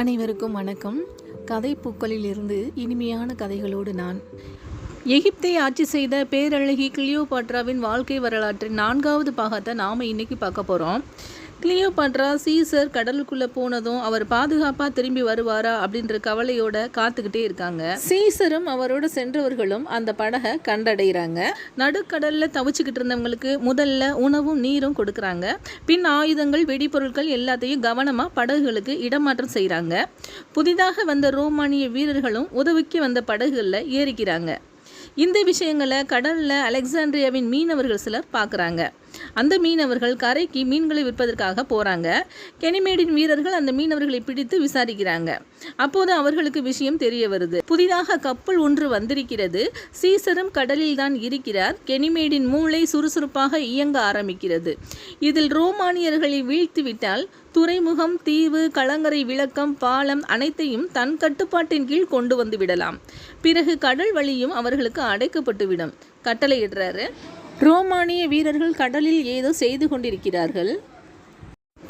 அனைவருக்கும் வணக்கம். கதை பூக்களிலிருந்து இனிமையான கதைகளோடு நான். எகிப்தை ஆட்சி செய்த பேரழகி கிளியோபாட்ராவின் வாழ்க்கை வரலாற்றின் 4வது பாகத்தை நாம் இன்றைக்கி பார்க்க போகிறோம். கிளியோபாட்ரா சீசர் கடலுக்குள்ளே போனதும் அவர் பாதுகாப்பாக திரும்பி வருவாரா அப்படின்ற கவலையோட காத்துக்கிட்டே இருக்காங்க. சீசரும் அவரோட சென்றவர்களும் அந்த படகை கண்டடைகிறாங்க. நடுக்கடலில் தவிச்சுக்கிட்டு இருந்தவங்களுக்கு முதல்ல உணவும் நீரும் கொடுக்குறாங்க. பின் ஆயுதங்கள், வெடிப்பொருட்கள் எல்லாத்தையும் கவனமாக படகுகளுக்கு இடமாற்றம் செய்கிறாங்க. புதிதாக வந்த ரோமானிய வீரர்களும் உதவிக்கு வந்த படகுகளில் ஏறிக்கிறாங்க. இந்த விஷயங்களை கடலில் அலெக்சாண்ட்ரியாவின் மீனவர்கள் சிலர் பார்க்குறாங்க. அந்த மீனவர்கள் கரைக்கு மீன்களை விற்பதற்காக போகிறாங்க. கெனிமேடின் வீரர்கள் அந்த மீனவர்களை பிடித்து விசாரிக்கிறாங்க. அப்போது அவர்களுக்கு விஷயம் தெரிய வருது. புதிதாக கப்பல் ஒன்று வந்திருக்கிறது. சீசரும் கடலில் தான் இருக்கிறார். கெனிமேடின் மூளை சுறுசுறுப்பாக இயங்க ஆரம்பிக்கிறது. இதில் ரோமானியர்களை வீழ்த்திவிட்டால் துறைமுகம், தீவு, கலங்கரை விளக்கம், பாலம் அனைத்தையும் தன் கட்டுப்பாட்டின் கீழ் கொண்டு வந்து விடலாம். பிறகு கடல் வழியும் அவர்களுக்கு அடைக்கப்பட்டுவிடும். கட்டளையிடுறாரு. ரோமானிய வீரர்கள் கடலில் ஏதோ செய்து கொண்டிருக்கிறார்கள்.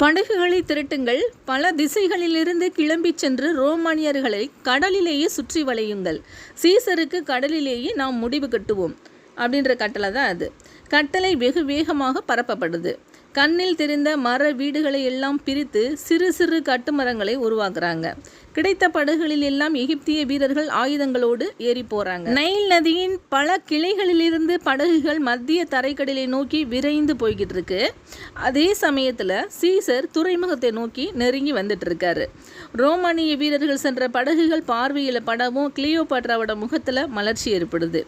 படகுகளை திரட்டுங்கள். பல திசைகளிலிருந்து கிளம்பி சென்று ரோமானியர்களை கடலிலேயே சுற்றி வளையுங்கள். சீசருக்கு கடலிலேயே நாம் முடிவு கட்டுவோம் அப்படின்ற கட்டளை தான் அது. கட்டளை வெகு வேகமாக பரப்பப்படுது. கண்ணில் தெரிந்த மர வீடுகளை எல்லாம் பிரித்து சிறு சிறு கட்டுமரங்களை உருவாக்குறாங்க. கிடைத்த படகுகளில் எல்லாம் எகிப்திய வீரர்கள் ஆயுதங்களோடு ஏறி போறாங்க. நைல் நதியின் பல கிளைகளிலிருந்து படகுகள் மத்திய தரைக்கடலை நோக்கி விரைந்து போய்கிட்டு இருக்கு. அதே சமயத்துல சீசர் துறைமுகத்தை நோக்கி நெருங்கி வந்துட்டு இருக்காரு. ரோமானிய வீரர்கள் சென்ற படகுகள் பார்வையில படவும் கிளியோபாட்ராவோட முகத்துல மலர்ச்சி ஏற்படுது.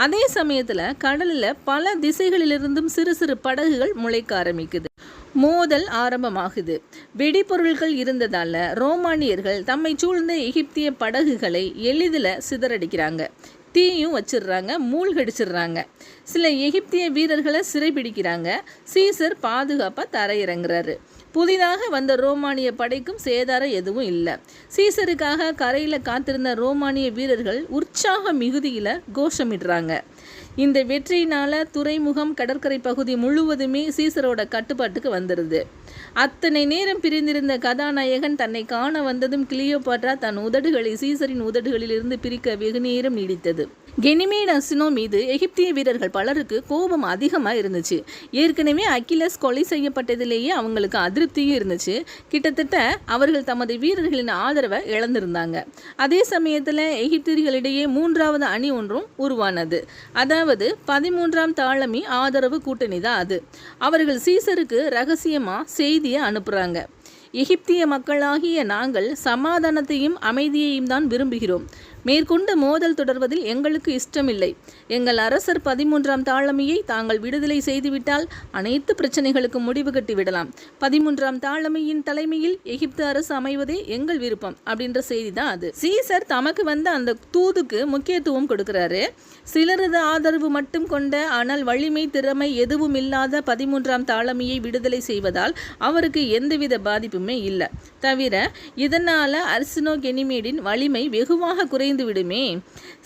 அதே சமயத்துல கடலில் பல திசைகளிலிருந்தும் சிறு சிறு படகுகள் முளைக்க ஆரம்பிக்குது. மோதல் ஆரம்பமாகுது. வெடிப்பொருட்கள் இருந்ததால ரோமானியர்கள் தம்மை சூழ்ந்த எகிப்திய படகுகளை எளிதில் சிதறடிக்கிறாங்க. தீயும் வச்சிடுறாங்க, மூழ்கடிச்சிடுறாங்க. சில எகிப்திய வீரர்களை சிறைபிடிக்கிறாங்க. சீசர் பாதுகாப்பாக தரையிறங்குறாரு. புதிதாக வந்த ரோமானிய படைக்கும் சேதாரம் எதுவும் இல்லை. சீசருக்காக கரையில் காத்திருந்த ரோமானிய வீரர்கள் உற்சாக மிகுதியில் கோஷமிடுறாங்க. இந்த வெற்றியினால் துறைமுகம், கடற்கரை பகுதி முழுவதுமே சீசரோட கட்டுப்பாட்டுக்கு வந்துடுது. அத்தனை நேரம் பிரிந்திருந்த கதாநாயகன் தன்னை காண வந்ததும் கிளியோபாட்ரா தன் உதடுகளை சீசரின் உதடுகளிலிருந்து பிரிக்க வெகு நேரம் நீடித்தது. கெனிமேட் அசினோ மீது எகிப்திய வீரர்கள் பலருக்கு கோபம் அதிகமாக இருந்துச்சு. ஏற்கனவே அக்கிலஸ் கொலை செய்யப்பட்டதிலேயே அவங்களுக்கு அதிருப்தியும் இருந்துச்சு. கிட்டத்தட்ட அவர்கள் தமது வீரர்களின் ஆதரவை இழந்திருந்தாங்க. அதே சமயத்தில் எகிப்தியர்களிடையே 3வது அணி ஒன்றும் உருவானது. அதாவது 13ஆம் தாலமி ஆதரவு கூட்டணி தான் அது. அவர்கள் சீசருக்கு ரகசியமாக செய்தியை அனுப்புகிறாங்க. எகிப்திய மக்களாகிய நாங்கள் சமாதானத்தையும் அமைதியையும் தான் விரும்புகிறோம். மேற்கொண்டு மோதல் தொடர்வதில் எங்களுக்கு இஷ்டமில்லை. எங்கள் அரசர் 13ஆம் தாலமியை தாங்கள் விடுதலை செய்துவிட்டால் அனைத்து பிரச்சனைகளுக்கு முடிவு கட்டி விடலாம். 13ஆம் தாலமியின் தலைமையில் எகிப்து அரசு அமைவதே எங்கள் விருப்பம் அப்படின்ற செய்தி தான் அது. சீசர் தமக்கு வந்த அந்த தூதுக்கு முக்கியத்துவம் கொடுக்கிறாரு. சிலரது ஆதரவு மட்டும் கொண்ட ஆனால் வலிமை, திறமை எதுவும் இல்லாத 13ஆம் தாலமியை விடுதலை செய்வதால் அவருக்கு எந்தவித பாதிப்புமே இல்லை. தவிர இதனால அர்சினோ கெனிமேடின் வலிமை வெகுவாக குறைந்து விடுமே.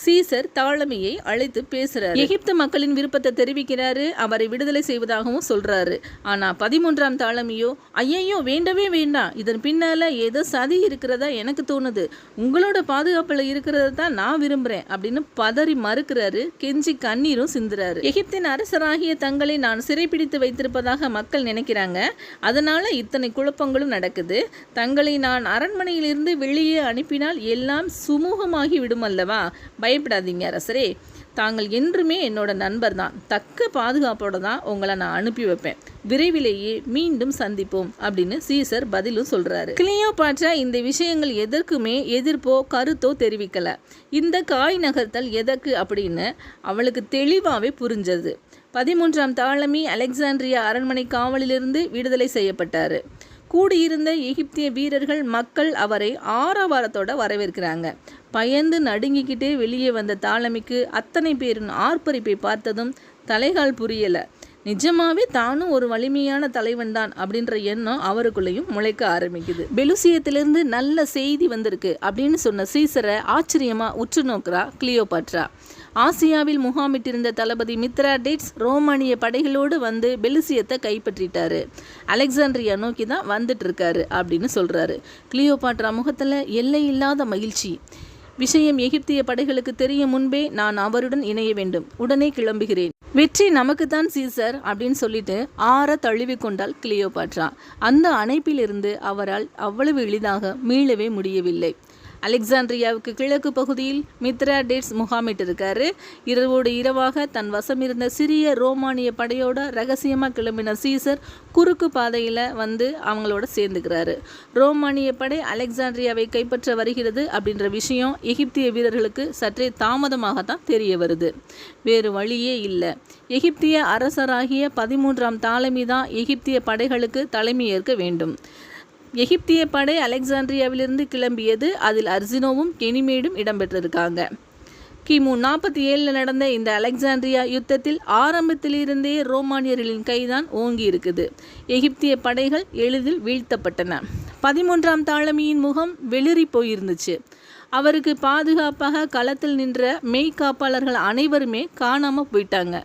சீசர் தாலமியை அழைத்து பேசுறாரு. எகிப்து மக்களின் விருப்பத்தை தெரிவிக்கிறாரு. அவரை விடுதலை செய்வதாகவும் சொல்றாரு. ஆனா 13ஆம் தாலமியோ, ஐயையோ வேண்டவே வேண்டாம், இதன் பின்னால ஏதோ சதி இருக்கிறதா எனக்கு தோணுது, உங்களோட பாதுகாப்புல இருக்கிறத தான் நான் விரும்புறேன் அப்படின்னு பதறி மறுக்கிறாரு. கெஞ்சி கண்ணீரும் சிந்துறாரு. எகிப்தின் அரசராகிய தங்களை நான் சிறைப்பிடித்து வைத்திருப்பதாக மக்கள் நினைக்கிறாங்க. அதனால இத்தனை குழப்பங்களும் நடக்குது. தங்களை நான் அரண்மனையிலிருந்து வெளியே அனுப்பினால் எல்லாம் சுமூகமாகி விடும் அல்லவா? பயப்படாதீங்க அரசரே, தாங்கள் என்றுமே என்னோட நண்பர் தான். தக்க பாதுகாப்போட தான் உங்களை நான் அனுப்பி வைப்பேன். விரைவிலேயே மீண்டும் சந்திப்போம் அப்படின்னு சீசர் பதிலும் சொல்றாரு. கிளியோபாட்ரா இந்த விஷயங்கள் எதற்குமே எதிர்ப்போ கருத்தோ தெரிவிக்கல. இந்த காய் நகர்த்தல் எதற்கு அப்படின்னு அவளுக்கு தெளிவாகவே புரிஞ்சது. 13ஆம் தாலமி அலெக்சாண்ட்ரியா அரண்மனை காவலிலிருந்து விடுதலை செய்யப்பட்டார். கூடியிருந்த எகிப்திய வீரர்கள், மக்கள் அவரை ஆரவாரத்தோட வரவேற்கிறாங்க. பயந்து நடுங்கிக்கிட்டே வெளியே வந்த தாலமிக்கு அத்தனை பேரின் ஆர்ப்பரிப்பை பார்த்ததும் தலைகால் புரியலை. நிஜமாவே தானும் ஒரு வலிமையான தலைவன் தான் அப்படின்ற எண்ணம் அவருக்குள்ளேயும் முளைக்க ஆரம்பிக்குது. பெலுசியத்திலிருந்து நல்ல செய்தி வந்திருக்கு அப்படின்னு சொன்ன சீசரை ஆச்சரியமாக உற்று நோக்குறா கிளியோபாட்ரா. ஆசியாவில் முகாமிட்டிருந்த தளபதி மித்ராடேட்ஸ் ரோமானிய படைகளோடு வந்து பெலிசியத்தை கைப்பற்றிட்டாரு. அலெக்சாண்ட்ரியா நோக்கி தான் வந்துட்டு இருக்காரு அப்படின்னு சொல்றாரு. கிளியோபாட்ரா முகத்தில் எல்லை இல்லாத மகிழ்ச்சி. விஷயம் எகிப்திய படைகளுக்கு தெரியும் முன்பே நான் அவருடன் இணைய வேண்டும். உடனே கிளம்புகிறேன். வெற்றி நமக்குத்தான் சீசர் அப்படின்னு சொல்லிட்டு ஆற தழுவி கொண்டாள் கிளியோபாட்ரா. அந்த அணைப்பிலிருந்து அவரால் அவ்வளவு எளிதாக மீளவே முடியவில்லை. அலெக்சாண்ட்ரியாவுக்கு கிழக்கு பகுதியில் மித்ராடேட்ஸ் முகாமிட்டிருக்காரு. இரவோடு இரவாக தன் வசம் இருந்த சிறிய ரோமானிய படையோட ரகசியமாக கிளம்பின சீசர் குறுக்கு பாதையில் வந்து அவங்களோட சேர்ந்துக்கிறாரு. ரோமானிய படை அலெக்சாண்ட்ரியாவை கைப்பற்ற வருகிறது அப்படின்ற விஷயம் எகிப்திய வீரர்களுக்கு சற்றே தாமதமாகத்தான் தெரிய வருது. வேறு வழியே இல்லை. எகிப்திய அரசராகிய 13ஆம் தாலமி தான் எகிப்திய படைகளுக்கு தலைமையேற்க வேண்டும். எகிப்திய படை அலெக்சாண்ட்ரியாவிலிருந்து கிளம்பியது. அதில் அர்சினோவும் கெனிமேடும் இடம்பெற்றிருக்காங்க. கிமு 47 நடந்த இந்த அலெக்சாண்ட்ரியா யுத்தத்தில் ஆரம்பத்திலிருந்தே ரோமானியர்களின் கைதான் ஓங்கி இருக்குது. எகிப்திய படைகள் எளிதில் வீழ்த்தப்பட்டன. 13ஆம் தாலமியின் முகம் வெளிரி போயிருந்துச்சு. அவருக்கு பாதுகாப்பாக களத்தில் நின்ற மெய்காப்பாளர்கள் அனைவருமே காணாமல் போயிட்டாங்க.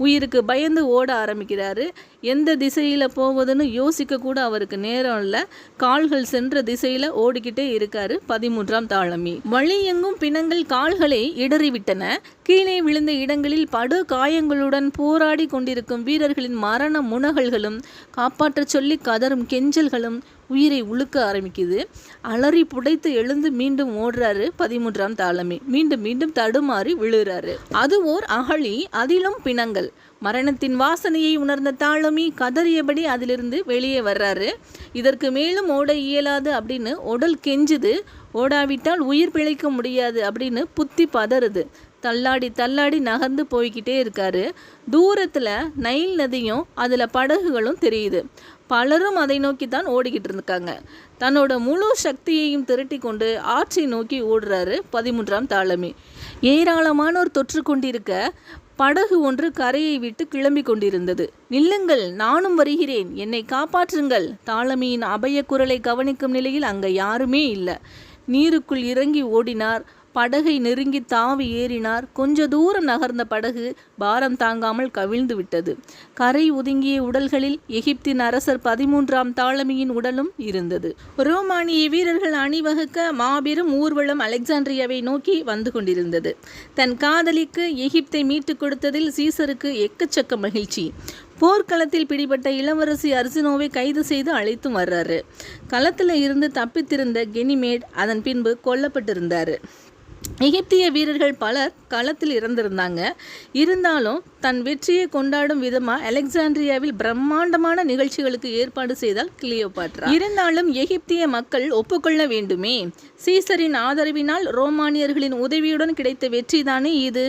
உயிருக்கு பயந்து ஓட ஆரம்பிக்கிறாரு. எந்த திசையில் போவதுன்னு யோசிக்க கூட அவருக்கு நேரம் இல்லை. கால்கள் சென்ற திசையில் ஓடிக்கிட்டே இருக்காரு 13ஆம் தாலமி. வழி எங்கும் பிணங்கள் கால்களை இடறிவிட்டன. கீழே விழுந்த இடங்களில் படு காயங்களுடன் போராடி கொண்டிருக்கும் வீரர்களின் மரண முனகல்களும் காப்பாற்ற சொல்லி கதரும் கெஞ்சல்களும் உயிரை உழுக்க ஆரம்பிக்குது. அலறி புடைத்து எழுந்து மீண்டும் ஓடுறாரு 13ஆம் தாலமி. மீண்டும் மீண்டும் தடுமாறி விழுறாரு. அது ஓர் அகழி, அதிலும் பிணங்கள். மரணத்தின் வாசனையை உணர்ந்த தாலமி கதறியபடி அதிலிருந்து வெளியே வர்றாரு. இதற்கு மேலும் ஓட இயலாது அப்படின்னு உடல் கெஞ்சுது. ஓடாவிட்டால் உயிர் பிழைக்க முடியாது அப்படின்னு புத்தி பதறுது. தள்ளாடி தள்ளாடி நகர்ந்து போய்கிட்டே இருக்காரு. தூரத்தில் நைல் நதியும் அதில் படகுகளும் தெரியுது. பலரும் அதை நோக்கி தான் ஓடிக்கிட்டு இருக்காங்க. தன்னோட முழு சக்தியையும் திரட்டி கொண்டு ஆற்றை நோக்கி ஓடுறாரு 13ஆம் தாலமி. ஏராளமானோர் தொற்று கொண்டிருக்க படகு ஒன்று கரையை விட்டு கிளம்பி கொண்டிருந்தது. நில்லுங்கள், நானும் வருகிறேன், என்னை காப்பாற்றுங்கள். தாலமியின் அபய குரலை கவனிக்கும் நிலையில் அங்கே யாருமே இல்லை. நீருக்குள் இறங்கி ஓடினார். படகை நெருங்கி தாவி ஏறினார். கொஞ்ச தூரம் நகர்ந்த படகு பாரம் தாங்காமல் கவிழ்ந்து விட்டது. கரை ஒதுங்கிய உடல்களில் எகிப்தின் அரசர் 13ஆம் தாலமியின் உடலும் இருந்தது. ரோமானிய வீரர்கள் அணிவகுக்க மாபெரும் ஊர்வலம் அலெக்சாண்ட்ரியாவை நோக்கி வந்து கொண்டிருந்தது. தன் காதலிக்கு எகிப்தை மீட்டு கொடுத்ததில் சீசருக்கு எக்கச்சக்க மகிழ்ச்சி. போர்க்களத்தில் பிடிபட்ட இளவரசி அர்சினோவை கைது செய்து அழைத்தும் வர்றாரு. களத்தில் இருந்து தப்பித்திருந்த கெனிமேட் அதன் பின்பு கொல்லப்பட்டிருந்தார். எகிப்திய வீரர்கள் பலர் களத்தில் இறந்திருந்தாங்க. இருந்தாலும் தன் வெற்றியை கொண்டாடும் விதமாக அலெக்சாண்ட்ரியாவில் பிரம்மாண்டமான நிகழ்ச்சிகளுக்கு ஏற்பாடு செய்தால் கிளியோபாட்ரா. இருந்தாலும் எகிப்திய மக்கள் ஒப்புக்கொள்ள வேண்டுமே. சீசரின் ஆதரவினால் ரோமானியர்களின் உதவியுடன் கிடைத்த வெற்றிதானே இது.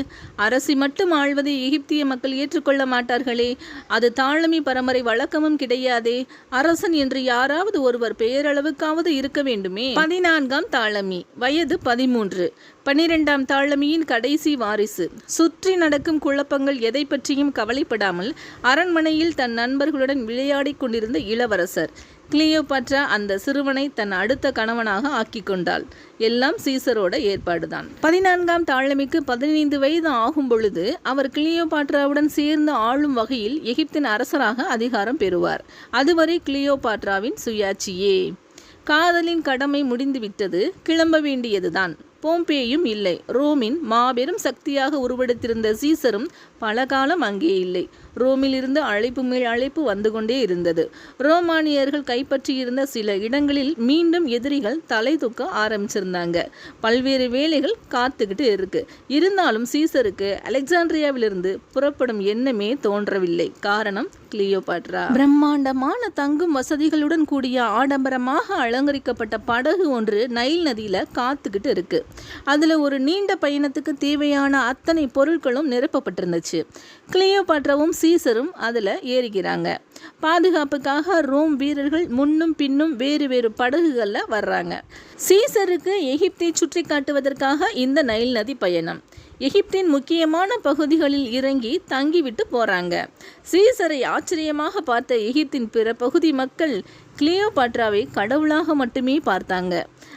அரசி மட்டும் ஆள்வதை எகிப்திய மக்கள் ஏற்றுக்கொள்ள மாட்டார்களே. அது தாலமி பரம்பரை வழக்கமும் கிடையாதே. அரசன் என்று யாராவது ஒருவர் பெயரளவுக்காவது இருக்க வேண்டுமே. 14ஆம் தாலமி, வயது 13. 12ஆம் தாலமியின் கடைசி வாரிசு. சுற்றி நடக்கும் குழப்பங்கள் எதை பற்றியும் கவலைப்படாமல் அரண்மனையில் தன் நண்பர்களுடன் விளையாடி கொண்டிருந்த இளவரசர். கிளியோபாட்ரா அந்த சிறுவனை தன் அடுத்த கணவனாக ஆக்கி கொண்டாள். எல்லாம் சீசரோட ஏற்பாடுதான். 14ஆம் தாலமிக்கு 15 வயது ஆகும் பொழுது அவர் கிளியோபாட்ராவுடன் சேர்ந்து ஆளும் வகையில் எகிப்தின் அரசராக அதிகாரம் பெறுவார். அதுவரை கிளியோபாட்ராவின் சுயாட்சியே. காதலின் கடமை முடிந்துவிட்டது. கிளம்ப வேண்டியதுதான். போம்பேயும் இல்லை. ரோமின் மாபெரும் சக்தியாக உருவெடுத்திருந்த சீசரும் பல காலம் அங்கே இல்லை. ரோமில் இருந்து அழைப்பு மேல் அழைப்பு வந்து கொண்டே இருந்தது. ரோமானியர்கள் கைப்பற்றியிருந்த சில இடங்களில் மீண்டும் எதிரிகள் தலை தூக்க ஆரம்பிச்சிருந்தாங்க. பல்வேறு வேலைகள் காத்துக்கிட்டு இருக்கு. இருந்தாலும் சீசருக்கு அலெக்சாண்ட்ரியாவிலிருந்து புறப்படும் எண்ணமே தோன்றவில்லை. காரணம் கிளியோபாட்ரா. பிரம்மாண்டமான தங்கும் வசதிகளுடன் கூடிய ஆடம்பரமாக அலங்கரிக்கப்பட்ட படகு ஒன்று நைல் நதியில காத்துக்கிட்டு இருக்கு. அதுல ஒரு நீண்ட பயணத்துக்கு தேவையான அத்தனை பொருட்களும் நிரப்பப்பட்டிருந்துச்சு. கிளியோபாட்ராவும் சீசரும் அதுல ஏறிக்கிறாங்க. பாதுகாப்புக்காக ரோம் வீரர்கள் முன்னும் பின்னும் வேறு வேறு படகுகள்ல வர்றாங்க. சீசருக்கு எகிப்தை சுற்றி காட்டுவதற்காக இந்த நைல் நதி பயணம். எகிப்தின் முக்கியமான பகுதிகளில் இறங்கி தங்கிவிட்டு போறாங்க. சீசரை ஆச்சரியமாக பார்த்த எகிப்தின் பிற பகுதி மக்கள் கிளியோபாட்ராவை கடவுளாக மட்டுமே பார்த்தாங்க.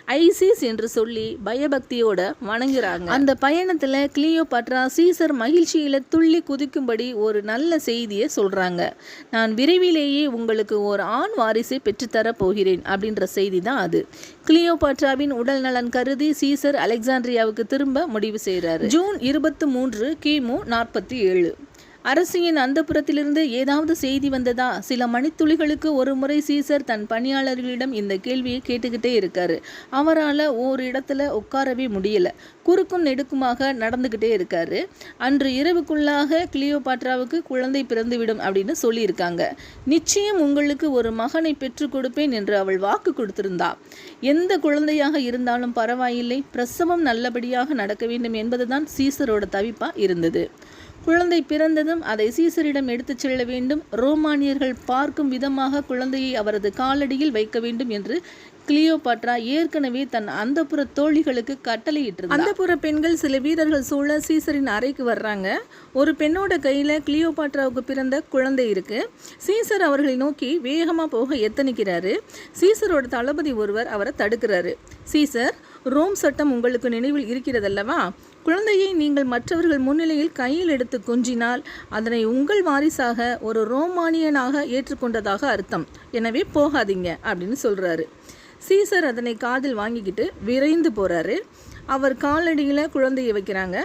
ஐசிஸ் என்று சொல்லி பயபக்தியோட வணங்குறாங்க. அந்த பயணத்தில் கிளியோபாட்ரா சீசர் மகிழ்ச்சியில் துள்ளி குதிக்கும்படி ஒரு நல்ல செய்தியை சொல்கிறாங்க. நான் விரைவிலேயே உங்களுக்கு ஒரு ஆண் வாரிசை பெற்றுத்தர போகிறேன் அப்படின்ற செய்தி தான் அது. கிளியோபாட்ராவின் உடல் நலன் கருதி சீசர் அலெக்சாண்ட்ரியாவுக்கு திரும்ப முடிவு செய்கிறாரு. ஜூன் 23 கிமு 47. அரசியின் அந்தப்புறத்திலிருந்து ஏதாவது செய்தி வந்ததா? சில மணித்துளிகளுக்கு ஒரு முறை சீசர் தன் பணியாளர்களிடம் இந்த கேள்வியை கேட்டுக்கிட்டே இருக்காரு. அவரால் ஒரு இடத்துல உட்காரவே முடியல. குறுக்கும் நெடுக்குமாக நடந்துக்கிட்டே இருக்காரு. அன்று இரவுக்குள்ளாக கிளியோபாட்ராவுக்கு குழந்தை பிறந்துவிடும் அப்படின்னு சொல்லியிருக்காங்க. நிச்சயம் உங்களுக்கு ஒரு மகனை பெற்றுக் கொடுப்பேன் என்று அவள் வாக்கு கொடுத்திருந்தா. எந்த குழந்தையாக இருந்தாலும் பரவாயில்லை, பிரசவம் நல்லபடியாக நடக்க வேண்டும் என்பதுதான் சீசரோட தவிப்பா இருந்தது. குழந்தை பிறந்ததும் அதை சீசரிடம் எடுத்துச் செல்ல வேண்டும். ரோமானியர்கள் பார்க்கும் விதமாக குழந்தையை அவரது காலடியில் வைக்க வேண்டும் என்று கிளியோபாட்ரா ஏற்கனவே தன் அந்தப்புற தோழிகளுக்கு கட்டளையிட்டிருந்தார். அந்தப்புற பெண்கள் சில வீரர்கள் சூழ சீசரின் அறைக்கு வர்றாங்க. ஒரு பெண்ணோட கையில் கிளியோபாட்ராவுக்கு பிறந்த குழந்தை இருக்கு. சீசர் அவர்களை நோக்கி வேகமாக போக எத்தனிக்கிறாரு. சீசரோட தளபதி ஒருவர் அவரை தடுக்கிறாரு. சீசர், ரோம் சட்டம் உங்களுக்கு நினைவில் இருக்கிறதல்லவா? குழந்தையை நீங்கள் மற்றவர்கள் முன்னிலையில் கையில் எடுத்து கொஞ்சினால் அதனை உங்கள் வாரிசாக ஒரு ரோமானியனாக ஏற்றுக்கொண்டதாக அர்த்தம். எனவே போகாதீங்க அப்படின்னு சொல்கிறாரு. சீசர் அதனை காதில் வாங்கிக்கிட்டு விரைந்து போகிறாரு. அவர் காலடியில் குழந்தையை வைக்கிறாங்க.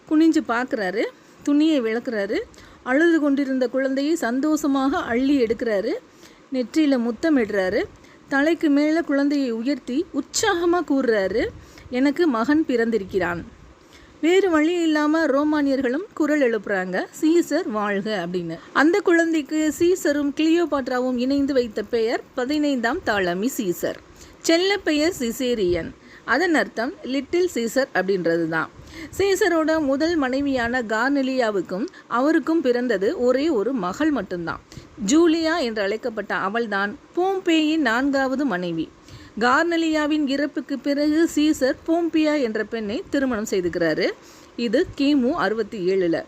குனிஞ்சு பார்க்குறாரு. துணியை விளக்குறாரு. அழுது கொண்டிருந்த குழந்தையை சந்தோஷமாக அள்ளி எடுக்கிறாரு. நெற்றியில் முத்தமிடுறாரு. தலைக்கு மேலே குழந்தையை உயர்த்தி உற்சாகமாக கூறுறாரு, எனக்கு மகன் பிறந்திருக்கிறான். வேறு வழி இல்லாமல் ரோமானியர்களும் குரல் எழுப்புறாங்க, சீசர் வாழ்க அப்படின்னு. அந்த குழந்தைக்கு சீசரும் கிளியோபாட்ராவும் இணைந்து வைத்த பெயர் 15ஆம் தாலமி சீசர். செல்ல பெயர் சிசேரியன். அதன் அர்த்தம் லிட்டில் சீசர் அப்படின்றது தான். சீசரோட முதல் மனைவியான கார்னெலியாவுக்கும் அவருக்கும் பிறந்தது ஒரே ஒரு மகள் மட்டும்தான். ஜூலியா என்று அழைக்கப்பட்ட அவள்தான் போம்பேயின் 4வது மனைவி. கார்னெலியாவின் இறப்புக்கு பிறகு சீசர் போம்பியா என்ற பெண்ணை திருமணம் செய்துக்கிறாரு. இது கிமு 67.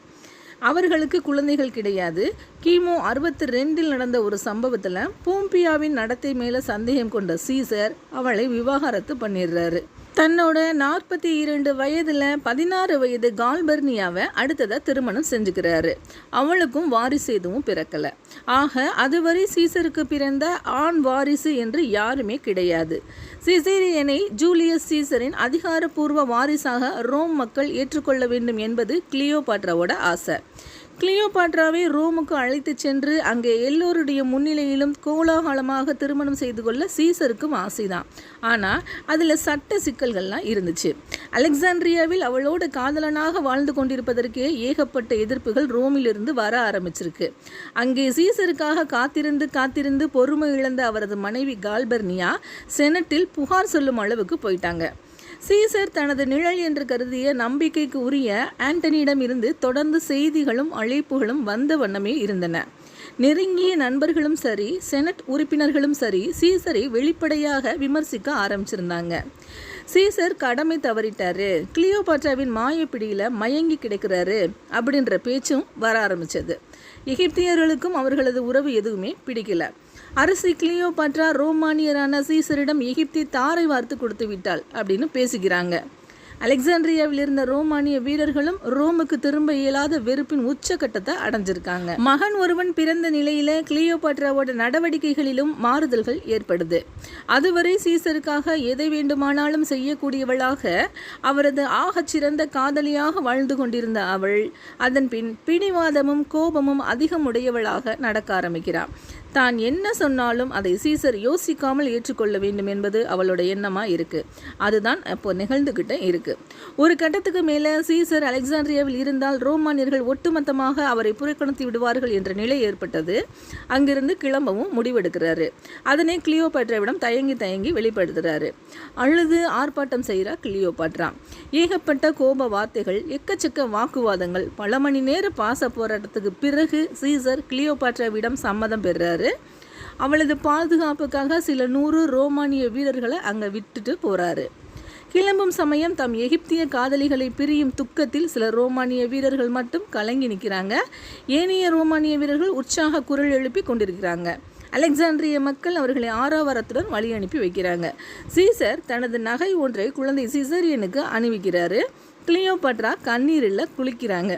அவர்களுக்கு குழந்தைகள் கிடையாது. கிமு 62 நடந்த ஒரு சம்பவத்தில் போம்பியாவின் நடத்தை மேலே சந்தேகம் கொண்ட சீசர் அவளை விவாகரத்து பண்ணிடுறாரு. தன்னோட 42 வயதில் 16 வயது கால்பர்னியாவை அடுத்ததாக திருமணம் செஞ்சுக்கிறாரு. அவளுக்கும் வாரிசு எதுவும் பிறக்கலை. ஆக அதுவரை சீசருக்கு பிறந்த ஆண் வாரிசு என்று யாருமே கிடையாது. சிசேரியனை ஜூலியஸ் சீசரின் அதிகாரப்பூர்வ வாரிசாக ரோம் மக்கள் ஏற்றுக்கொள்ள வேண்டும் என்பது கிளியோபாட்ராவோட ஆசை. கிளியோபாட்ராவை ரோமுக்கு அழைத்து சென்று அங்கே எல்லோருடைய முன்னிலையிலும் கோலாகலமாக திருமணம் செய்து கொள்ள சீசருக்கும் ஆசைதான். ஆனால் அதில் சட்ட சிக்கல்கள்லாம் இருந்துச்சு. அலெக்சாண்ட்ரியாவில் அவளோட காதலனாக வாழ்ந்து கொண்டிருப்பதற்கே ஏகப்பட்ட எதிர்ப்புகள் ரோமிலிருந்து வர ஆரம்பிச்சிருக்கு. அங்கே சீசருக்காக காத்திருந்து பொறுமை இழந்த அவரது மனைவி கால்பர்னியா செனட்டில் புகார் சொல்லும் அளவுக்கு போயிட்டாங்க. சீசர் தனது நிழல் என்று கருதிய நம்பிக்கைக்கு உரிய ஆண்டனியிடம் இருந்து தொடர்ந்து செய்திகளும் அழைப்புகளும் வந்த வண்ணமே இருந்தன. நெருங்கிய நண்பர்களும் சரி, செனட் உறுப்பினர்களும் சரி, சீசரை வெளிப்படையாக விமர்சிக்க ஆரம்பிச்சிருந்தாங்க. சீசர் கடமை தவறிட்டாரு, கிளியோபாட்ராவின் மாயப்பிடியில் மயங்கி கிடக்கிறாரு அப்படின்ற பேச்சும் வர ஆரம்பித்தது. எகிப்தியர்களுக்கும் அவர்களது உறவு எதுவுமே பிடிக்கல. அரசி கிளியோபாட்ரா ரோமானியரான சீசரிடம் எகிப்தை தாரை வார்த்து கொடுத்து விட்டாள் அப்படின்னு பேசுகிறாங்க. அலெக்சாண்ட்ரியாவில் இருந்த ரோமானிய வீரர்களும் ரோமுக்கு திரும்ப இயலாத வெறுப்பின் உச்சக்கட்டத்தை அடைஞ்சிருக்காங்க. மகன் ஒருவன் பிறந்த நிலையில கிளியோபாட்ராவோட நடவடிக்கைகளிலும் மாறுதல்கள் ஏற்படுது. அதுவரை சீசருக்காக எதை வேண்டுமானாலும் செய்யக்கூடியவளாக, அவரது ஆகச்சிறந்த காதலியாக வாழ்ந்து கொண்டிருந்த அவள் அதன் பின் பிடிவாதமும் கோபமும் அதிகம் உடையவளாக நடக்க ஆரம்பிக்கிறாள். தான் என்ன சொன்னாலும் அதை சீசர் யோசிக்காமல் ஏற்றுக்கொள்ள வேண்டும் என்பது அவளோட எண்ணமாக இருக்குது. அதுதான் அப்போ நிகழ்ந்துக்கிட்டே இருக்குது. ஒரு கட்டத்துக்கு மேலே சீசர் அலெக்சாண்ட்ரியாவில் இருந்தால் ரோமானியர்கள் ஒட்டுமொத்தமாக அவரை புறக்கணித்து விடுவார்கள் என்ற நிலை ஏற்பட்டது. அங்கிருந்து கிளம்பவும் முடிவெடுக்கிறாரு. அதனை கிளியோபாட்ராவிடம் தயங்கி வெளிப்படுத்துகிறாரு. அழுது ஆர்ப்பாட்டம் செய்கிறார் கிளியோபாட்ரா. ஏகப்பட்ட கோப வார்த்தைகள், எக்கச்சக்க வாக்குவாதங்கள், பல மணி நேர பாச போராட்டத்துக்கு பிறகு சீசர் கிளியோபாட்ராவிடம் சம்மதம் பெறுறாரு. அவளது பாதுகாப்புக்காக சில 100 ரோமானிய வீரர்களை அங்கே விட்டுட்டு போறாரு. கிளம்பும் சமயம் தம் எகிப்திய காதலிகளை பிரியும் துக்கத்தில் சில ரோமானிய வீரர்கள் மட்டும் கலங்கி நிற்கிறாங்க. ஏனைய ரோமானிய வீரர்கள் உற்சாக குரல் எழுப்பி கொண்டிருக்கிறாங்க. அலெக்சாண்ட்ரிய மக்கள் அவர்களை ஆரவாரத்துடன் வழி அனுப்பி வைக்கிறாங்க. சீசர் தனது நகை ஒன்றை குழந்தை சிசேரியனுக்கு அணிவிக்கிறாரு. கிளியோபாட்ரா கண்ணீரில் குளிக்கிறாங்க.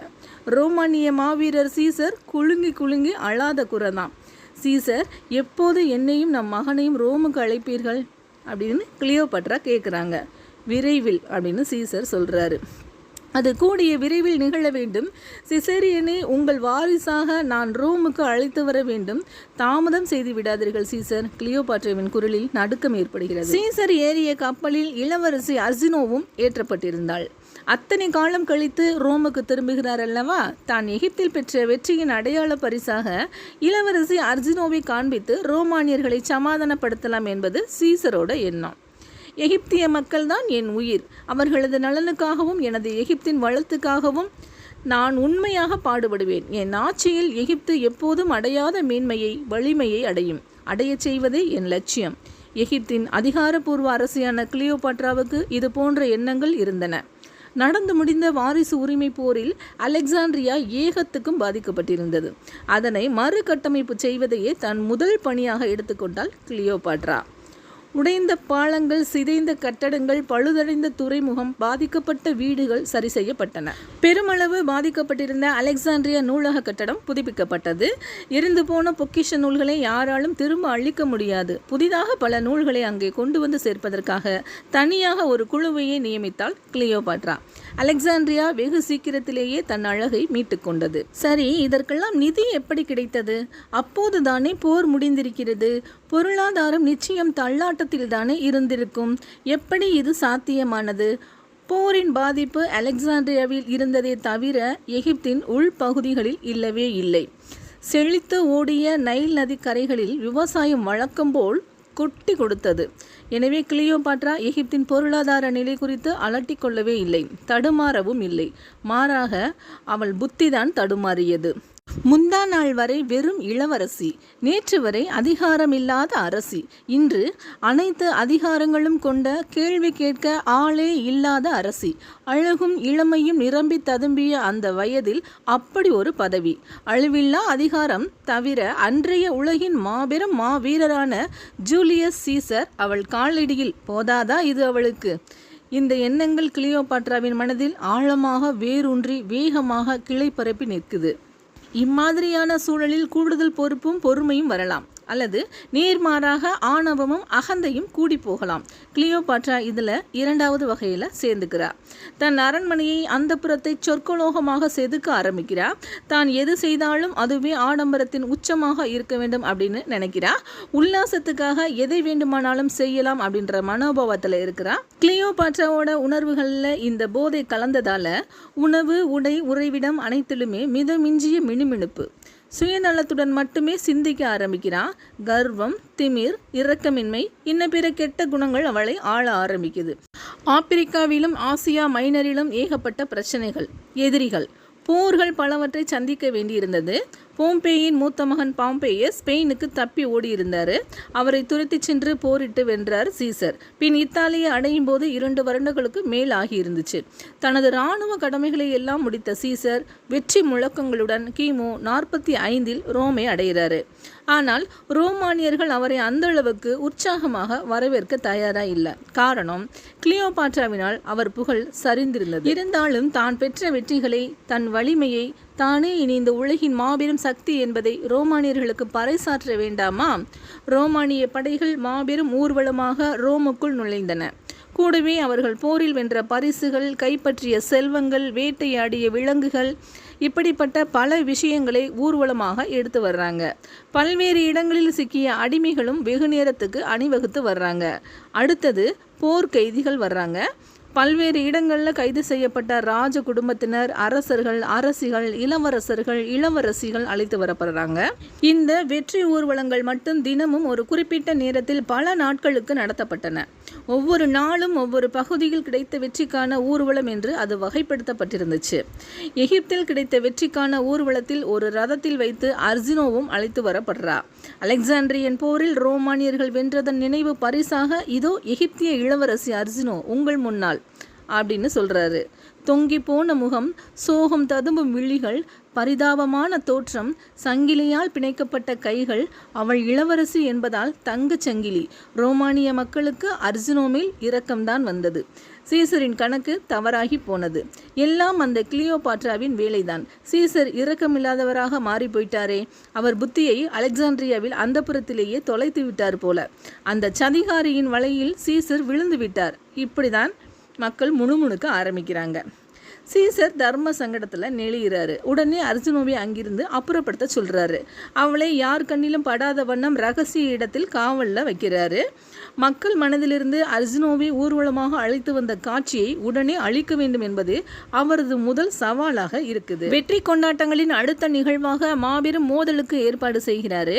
ரோமானிய மாவீரர் சீசர் குலுங்கி அழாத குரதான். சீசர், எப்போது என்னையும் நம் மகனையும் ரோமுக்கு அழைப்பீர்கள் அப்படின்னு கிளியோபாட்ரா கேட்குறாங்க. விரைவில் அப்படின்னு சீசர் சொல்கிறாரு. அது கூடிய விரைவில் நிகழ வேண்டும். சிசேரியனை உங்கள் வாரிசாக நான் ரோமுக்கு அழைத்து வர வேண்டும். தாமதம் செய்து விடாதீர்கள் சீசர். கிளியோபாட்ராவின் குரலில் நடுக்கம் ஏற்படுகிறது. சீசர் ஏறிய கப்பலில் இளவரசி அர்சினோவும் ஏற்றப்பட்டிருந்தாள். அத்தனை காலம் கழித்து ரோமுக்கு திரும்புகிறார் அல்லவா? தான் எகிப்தில் பெற்ற வெற்றியின் அடையாள பரிசாக இளவரசி அர்சினோவை காண்பித்து ரோமானியர்களை சமாதானப்படுத்தலாம் என்பது சீசரோட எண்ணம். எகிப்திய மக்கள்தான் என் உயிர். அவர்களது நலனுக்காகவும் எனது எகிப்தின் வளத்துக்காகவும் நான் உண்மையாக பாடுபடுவேன். என் ஆட்சியில் எகிப்து எப்போதும் அடையாத மேன்மையை, வலிமையை அடையச் செய்வதே என் லட்சியம். எகிப்தின் அதிகாரப்பூர்வ அரசியான கிளியோபாட்ராவுக்கு இது போன்ற எண்ணங்கள் இருந்தன. நடந்து முடிந்த வாரிசு உரிமை போரில் அலெக்சாண்ட்ரியா ஏகத்துக்கும் பாதிக்கப்பட்டிருந்தது. அதனை மறுகட்டமைப்பு செய்வதையே தன் முதல் பணியாக எடுத்துக்கொண்டாள் கிளியோபாட்ரா. உடைந்த பாலங்கள், சிதைந்த கட்டடங்கள், பழுதடைந்த துறைமுகம், பாதிக்கப்பட்ட வீடுகள் சரி செய்யப்பட்டன. பெருமளவு பாதிக்கப்பட்டிருந்த அலெக்சாண்ட்ரியா நூலக கட்டடம் புதுப்பிக்கப்பட்டது. எரிந்து போன பொக்கிஷ நூல்களை யாராலும் திரும்ப அளிக்க முடியாது. புதிதாக பல நூல்களை அங்கே கொண்டு வந்து சேர்ப்பதற்காக தனியாக ஒரு குழுவையே நியமித்தாள் கிளியோபாட்ரா. அலெக்சாண்ட்ரியா வெகு சீக்கிரத்திலேயே தன் அழகை மீட்டு கொண்டது. சரி, இதற்கெல்லாம் நிதி எப்படி கிடைத்தது? அப்போதுதானே போர் முடிந்திருக்கிறது. பொருளாதாரம் நிச்சயம் தள்ளாட்டத்தில் தானே இருந்திருக்கும். எப்படி இது சாத்தியமானது? போரின் பாதிப்பு அலெக்சாண்ட்ரியாவில் இருந்ததே தவிர எகிப்தின் உள்பகுதிகளில் இல்லவே இல்லை. செழித்து ஓடிய நைல் நதி கரைகளில் விவசாயம் வழக்கம்போல் கொட்டி கொடுத்தது. எனவே கிளியோபாட்ரா எகிப்தின் பொருளாதார நிலை குறித்து அலட்டிக் கொள்ளவே இல்லை, தடுமாறவும் இல்லை. மாறாக அவள் புத்திதான் தடுமாறியது. முந்தா நாள் வரை வெறும் இளவரசி, நேற்று வரை அதிகாரமில்லாத அரசி, இன்று அனைத்து அதிகாரங்களும் கொண்ட கேள்வி கேட்க ஆளே இல்லாத அரசி. அழகும் இளமையும் நிரம்பி ததும்பிய அந்த வயதில் அப்படி ஒரு பதவி, அழிவில்லா அதிகாரம் தவிர அன்றைய உலகின் மாபெரும் மாவீரரான ஜூலியஸ் சீசர் அவள் காலடியில். போதாதா இது அவளுக்கு? இந்த எண்ணங்கள் கிளியோபாட்ராவின் மனதில் ஆழமாக வேரூன்றி வேகமாக கிளை பரப்பி நிற்குது. இம்மாதிரியான சூழலில் கூடுதல் பொறுப்பும் பொறுமையும் வரலாம், அல்லது நேர்மாறாக ஆணவமும் அகந்தையும் கூடி போகலாம். கிளியோபாட்ரா இதில் இரண்டாவது வகையில் சேர்ந்துக்கிறார். தன் அரண்மனையை அந்த புறத்தை சொற்கலோகமாக செதுக்க ஆரம்பிக்கிறார். தான் எது செய்தாலும் அதுவே ஆடம்பரத்தின் உச்சமாக இருக்க வேண்டும் அப்படின்னு நினைக்கிறா. உல்லாசத்துக்காக எதை வேண்டுமானாலும் செய்யலாம் அப்படின்ற மனோபாவத்தில் இருக்கிறா. கிளியோபாட்ராவோட உணர்வுகளில் இந்த போதை கலந்ததால உணவு, உடை, உறைவிடம் அனைத்திலுமே மிதமிஞ்சிய மினுமினுப்பு. சுயநலத்துடன் மட்டுமே சிந்திக்க ஆரம்பிக்கிறான். கர்வம், திமிர், இரக்கமின்மை, இன்ன பிற கெட்ட குணங்கள் அவளை ஆள ஆரம்பிக்குது. ஆப்பிரிக்காவிலும் ஆசியா மைனரிலும் ஏகப்பட்ட பிரச்சனைகள், எதிரிகள், போர்கள் பலவற்றை சந்திக்க வேண்டியிருந்தது. போம்பேயின் மூத்த மகன் பாம்பேயஸ் ஸ்பெயினுக்கு தப்பி ஓடியிருந்தார். அவரை துரத்தி சென்று போரிட்டு வென்றார் சீசர். பின் இத்தாலியை அடையும் போது 2 வருடங்களுக்கு மேல் ஆகியிருந்துச்சு. தனது இராணுவ கடமைகளை எல்லாம் முடித்த சீசர் வெற்றி முழக்கங்களுடன் கிமு 45 ரோமை அடைகிறாரு. ஆனால் ரோமானியர்கள் அவரை அந்த அளவுக்கு உற்சாகமாக வரவேற்க தயாராக இல்லை. காரணம், கிளியோபாட்ராவினால் அவர் புகழ் சரிந்திருந்தது. இருந்தாலும் தான் பெற்ற வெற்றிகளை, தன் வலிமையை, தானே இனி இந்த உலகின் மாபெரும் சக்தி என்பதை ரோமானியர்களுக்கு பறைசாற்ற வேண்டாமா? ரோமானிய படைகள் மாபெரும் ஊர்வலமாக ரோமுக்குள் நுழைந்தன. கூடவே அவர்கள் போரில் வென்ற பரிசுகள், கைப்பற்றிய செல்வங்கள், வேட்டையாடிய விலங்குகள், இப்படிப்பட்ட பல விஷயங்களை ஊர்வலமாக எடுத்து வர்றாங்க. பல்வேறு இடங்களில் சிக்கிய அடிமைகளும் வெகு நேரத்துக்கு அணிவகுத்து வர்றாங்க. அடுத்தது போர் கைதிகள் வர்றாங்க. பல்வேறு இடங்களில் கைது செய்யப்பட்ட ராஜ குடும்பத்தினர், அரசர்கள், அரசிகள், இளவரசர்கள், இளவரசிகள் அழைத்து வரப்படுறாங்க. இந்த வெற்றி ஊர்வலங்கள் மட்டும் தினமும் ஒரு குறிப்பிட்ட நேரத்தில் பல நாட்களுக்கு நடத்தப்பட்டன. ஒவ்வொரு நாளும் ஒவ்வொரு பகுதியில் கிடைத்த வெற்றிக்கான ஊர்வலம் என்று அது வகைப்படுத்தப்பட்டிருந்துச்சு. எகிப்தில் கிடைத்த வெற்றிக்கான ஊர்வலத்தில் ஒரு ரதத்தில் வைத்து அர்சினோவும் அழைத்து வரப்படுறார். அலெக்சாண்ட்ரியன் போரில் ரோமானியர்கள் வென்றதன் நினைவு பரிசாக இதோ எகிப்திய இளவரசி அர்சினோ உங்கள் முன்னால் அப்படின்னு சொல்கிறாரு. தொங்கி போன முகம், சோகம் ததும்பும் விழிகள், பரிதாபமான தோற்றம், சங்கிலியால் பிணைக்கப்பட்ட கைகள். அவள் இளவரசி என்பதால் தங்கச் சங்கிலி. ரோமானிய மக்களுக்கு அர்ஜுனோ மேல் இரக்கம்தான் வந்தது. சீசரின் கணக்கு தவறாகி போனது. எல்லாம் அந்த கிளியோபாட்ராவின் வேலைதான். சீசர் இரக்கமில்லாதவராக மாறி போயிட்டாரே. அவர் புத்தியை அலெக்சாண்ட்ரியாவில் அந்தப்புறத்திலேயே தொலைத்து விட்டார் போல. அந்த சதிகாரியின் வலையில் சீசர் விழுந்து விட்டார். இப்படிதான் மக்கள் முணுமுணுக்க ஆரம்பிக்கிறாங்க. சீசர் தர்ம சங்கடத்தில் நெளிகிறாரு. உடனே அர்ஜுனோவை அங்கிருந்து அப்புறப்படுத்த சொல்கிறாரு. அவளை யார் கண்ணிலும் படாத வண்ணம் ரகசிய இடத்தில் காவலில் வைக்கிறாரு. மக்கள் மனதிலிருந்து அர்ஜுனோவை ஊர்வலமாக அழைத்து வந்த காட்சியை உடனே அழிக்க வேண்டும் என்பது அவரது முதல் சவாலாக இருக்குது. வெற்றி கொண்டாட்டங்களின் அடுத்த நிகழ்வாக மாபெரும் மோதலுக்கு ஏற்பாடு செய்கிறாரு.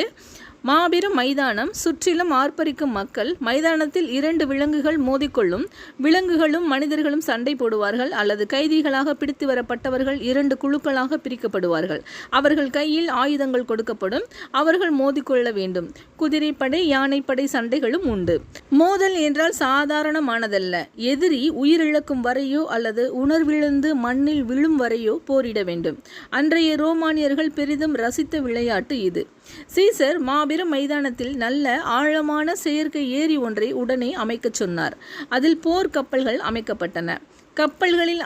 மாபெரும் மைதானம், சுற்றிலும் ஆர்ப்பரிக்கும் மக்கள். மைதானத்தில் 2 விலங்குகள் மோதிக்கொள்ளும். விலங்குகளும் மனிதர்களும் சண்டை போடுவார்கள் அல்லது கைதிகளாக பிடித்து வரப்பட்டவர்கள் 2 குழுக்களாக பிரிக்கப்படுவார்கள். அவர்கள் கையில் ஆயுதங்கள் கொடுக்கப்படும். அவர்கள் மோதிக்கொள்ள வேண்டும். குதிரைப்படை, யானைப்படை சண்டைகளும் உண்டு. மோதல் என்றால் சாதாரணமானதல்ல. எதிரி உயிரிழக்கும் வரையோ அல்லது உணர்விழந்து மண்ணில் விழும் வரையோ போரிட வேண்டும். அன்றைய ரோமானியர்கள் பெரிதும் ரசித்த விளையாட்டு இது. சீசர் மாபெரும் மைதானத்தில் நல்ல ஆழமான செயற்கை ஏரி ஒன்றை உடனே அமைக்கச் சொன்னார். அதில் போர் கப்பல்கள் அமைக்கப்பட்டன. கப்பல்களில்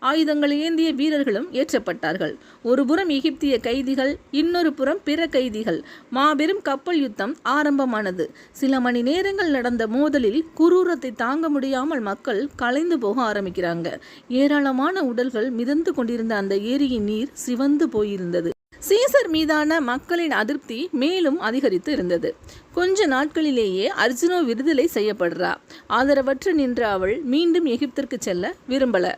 ஆயுதங்கள் ஏந்திய வீரர்களும் ஏற்றப்பட்டார்கள். ஒரு புறம் எகிப்திய கைதிகள், இன்னொரு புறம் பிற கைதிகள். மாபெரும் கப்பல் யுத்தம் ஆரம்பமானது. சில மணி நேரங்கள் நடந்த மோதலில் குரூரத்தை தாங்க முடியாமல் மக்கள் கலைந்து போக ஆரம்பிக்கிறாங்க. ஏராளமான உடல்கள் மிதந்து கொண்டிருந்த அந்த ஏரியின் நீர் சிவந்து போயிருந்தது. சீசர் மீதான மக்களின் அதிருப்தி மேலும் அதிகரித்து இருந்தது. கொஞ்ச நாட்களிலேயே அர்ஜுனோ விடுதலை செய்யப்படுறா. ஆதரவற்று நின்ற அவள் மீண்டும் எகிப்திற்கு செல்ல விரும்பல.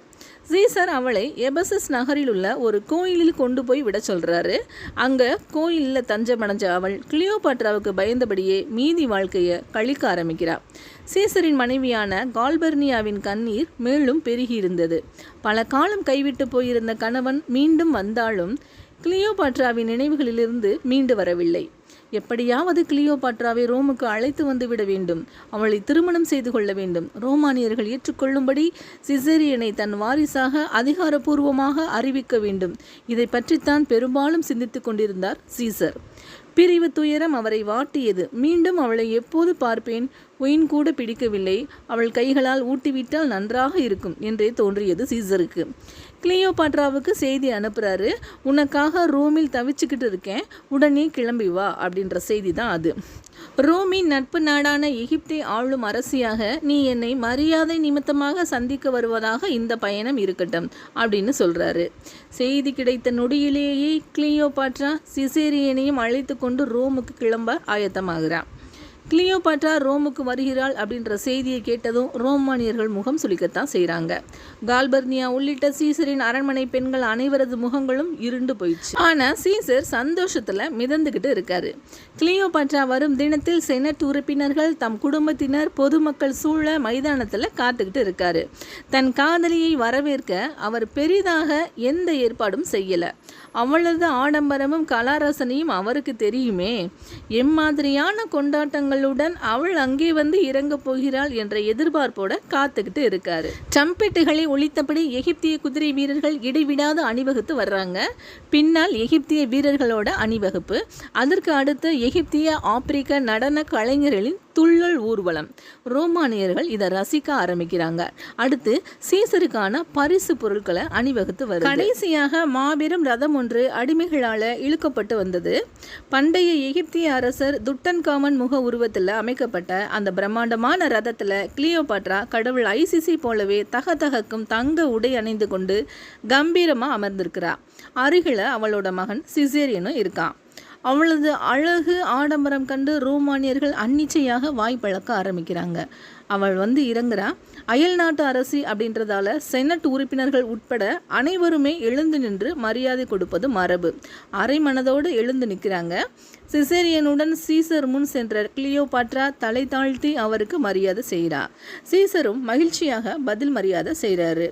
சீசர் அவளை எபசஸ் நகரில் உள்ள ஒரு கோயிலில் கொண்டு போய் விட சொல்றாரு. அங்க கோயிலில் தஞ்சமடைஞ்ச அவள் கிளியோபாட்ராவுக்கு பயந்தபடியே மீதி வாழ்க்கையை கழிக்க ஆரம்பிக்கிறாள். சீசரின் மனைவியான கால்பர்னியாவின் கண்ணீர் மேலும் பெருகி இருந்தது. பல காலம் கைவிட்டு போயிருந்த கணவன் மீண்டும் வந்தாலும் கிளியோபாட்ராவின் நினைவுகளிலிருந்து மீண்டு வரவில்லை. எப்படியாவது கிளியோபாட்ராவை ரோமுக்கு அழைத்து வந்து விட வேண்டும். அவளை திருமணம் செய்து கொள்ள வேண்டும். ரோமானியர்கள் ஏற்றுக்கொள்ளும்படி சிசேரியனை தன் வாரிசாக அதிகாரப்பூர்வமாக அறிவிக்க வேண்டும். இதை பற்றித்தான் பெரும்பாலும் சிந்தித்து கொண்டிருந்தார் சீசர். பிரிவு துயரம் அவரை வாட்டியது. மீண்டும் அவளை எப்போது பார்ப்பேன்? ஒயின் கூட பிடிக்கவில்லை. அவள் கைகளால் ஊட்டிவிட்டால் நன்றாக இருக்கும் என்றே தோன்றியது சீசருக்கு. கிளியோபாட்ராவுக்கு செய்தி அனுப்புகிறாரு. உனக்காக ரோமில் தவிச்சுக்கிட்டு இருக்கேன், உடனே கிளம்பி வா அப்படின்ற செய்தி தான் அது. ரோமின் நட்பு நாடான எகிப்தை ஆளும் அரசியாக நீ என்னை மரியாதை நிமித்தமாக சந்திக்க வருவதாக இந்த பயணம் இருக்கட்டும் அப்படின்னு சொல்கிறாரு. செய்தி கிடைத்த நொடியிலேயே கிளியோபாட்ரா சிசேரியனையும் அழைத்து கொண்டு ரோமுக்கு கிளம்ப ஆயத்தமாகிறான். கிளியோபாட்ரா ரோமுக்கு வருகிறாள் அப்படின்ற செய்தியை கேட்டதும் ரோமானியர்கள் முகம் சுளிக்கத்தான் செய்கிறாங்க. கால்பர்னியா உள்ளிட்ட சீசரின் அரண்மனை பெண்கள் அனைவரது முகங்களும் இருண்டு போயிடுச்சு. ஆனால் சீசர் சந்தோஷத்தில் மிதந்துக்கிட்டு இருக்காரு. கிளியோபாட்ரா வரும் தினத்தில் செனட் உறுப்பினர்கள், தம் குடும்பத்தினர், பொதுமக்கள் சூழ மைதானத்தில் காத்துக்கிட்டு இருக்காரு. தன் காதலியை வரவேற்க அவர் பெரிதாக எந்த ஏற்பாடும் செய்யலை. அவளது ஆடம்பரமும் கலாரசனையும் அவருக்கு தெரியுமே. எம்மாதிரியான கொண்டாட்டங்களுடன் அவள் அங்கே வந்து இறங்கப் போகிறாள் என்ற எதிர்பார்ப்போட காத்துக்கிட்டு இருக்காரு. ட்ரம்பெட்டுகளை ஒலித்தபடி எகிப்திய குதிரை வீரர்கள் இடைவிடாத அணிவகுத்து வர்றாங்க. பின்னால் எகிப்திய வீரர்களோட அணிவகுப்பு. அதற்கு அடுத்து எகிப்திய ஆப்பிரிக்க நடன கலைஞர்களின் துள்ளல் ஊர்வலம். ரோமானியர்கள் இதை ரசிக்க ஆரம்பிக்கிறாங்க. அடுத்து சீசருக்கான பரிசு பொருட்களை அணிவகுத்து வருது. கடைசியாக மாபெரும் ரதம் ஒன்று அடிமைகளால் இழுக்கப்பட்டு வந்தது. பண்டைய எகிப்திய அரசர் துட்டன்காமன் முக உருவத்தில் அமைக்கப்பட்ட அந்த பிரம்மாண்டமான ரதத்தில் கிளியோபாட்ரா கடவுள் ஐசிசி போலவே தகதகக்கும் தங்க உடை அணிந்து கொண்டு கம்பீரமாக அமர்ந்திருக்கிறா. அருகில் அவளோட மகன் சிசேரியனும் இருக்கான். அவளது அழகு ஆடம்பரம் கண்டு ரோமானியர்கள் அன்னிச்சையாக வாய் பழக்க ஆரம்பிக்கிறாங்க. அவள் வந்து இறங்குறா. அயல் நாட்டு அரசி அப்படின்றதால செனட் உறுப்பினர்கள் உட்பட அனைவருமே எழுந்து நின்று மரியாதை கொடுப்பது மரபு. அரை மனதோடு எழுந்து நிற்கிறாங்க. சிசேரியனுடன் சீசர் முன் சென்ற கிளியோபாட்ரா தலை தாழ்த்தி அவருக்கு மரியாதை செய்கிறார். சீசரும் மகிழ்ச்சியாக பதில் மரியாதை செய்கிறாரு.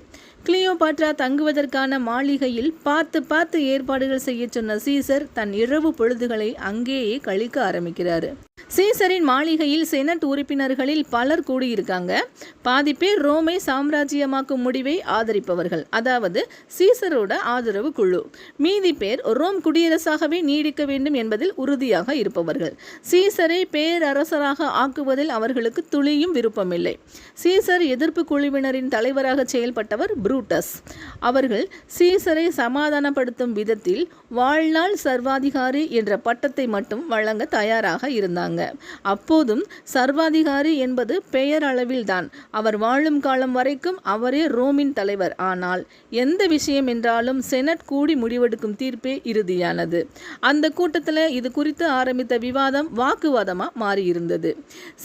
கிளியோபாட்ரா தங்குவதற்கான மாளிகையில் பார்த்து ஏற்பாடுகள் செய்ய சொன்ன சீசர் தன் இரவு பொழுதுகளை அங்கேயே கழிக்க ஆரம்பிக்கிறாரு. சீசரின் மாளிகையில் செனட் உறுப்பினர்களில் பலர் கூடி கூறியிருக்காங்க. பாதி பேர் ரோமை சாம்ராஜ்யமாக்கும் முடிவை ஆதரிப்பவர்கள், அதாவது சீசரோட ஆதரவு குழு. மீதி பேர் ரோம் குடியரசாகவே நீடிக்க வேண்டும் என்பதில் உறுதியாக இருப்பவர்கள். சீசரை பேரரசராக ஆக்குவதில் அவர்களுக்கு துளியும் விருப்பமில்லை. சீசர் எதிர்ப்பு குழுவினரின் தலைவராக செயல்பட்டவர் புரூட்டஸ். அவர்கள் சீசரை சமாதானப்படுத்தும் விதத்தில் வாழ்நாள் சர்வாதிகாரி என்ற பட்டத்தை மட்டும் வழங்க தயாராக இருந்தாங்க. அப்போதும் சர்வாதிகாரி என்பது பெயர் அளவில்தான். அவர் வாழும் காலம் வரைக்கும் அவரே ரோமின் தலைவர். ஆனால் எந்த விஷயம் என்றாலும் செனட் கூடி முடிவெடுக்கும் தீர்ப்பே இறுதியானது. அந்த கூட்டத்தில் இது குறித்து ஆரம்பித்த விவாதம் வாக்குவாதமாக மாறியிருந்தது.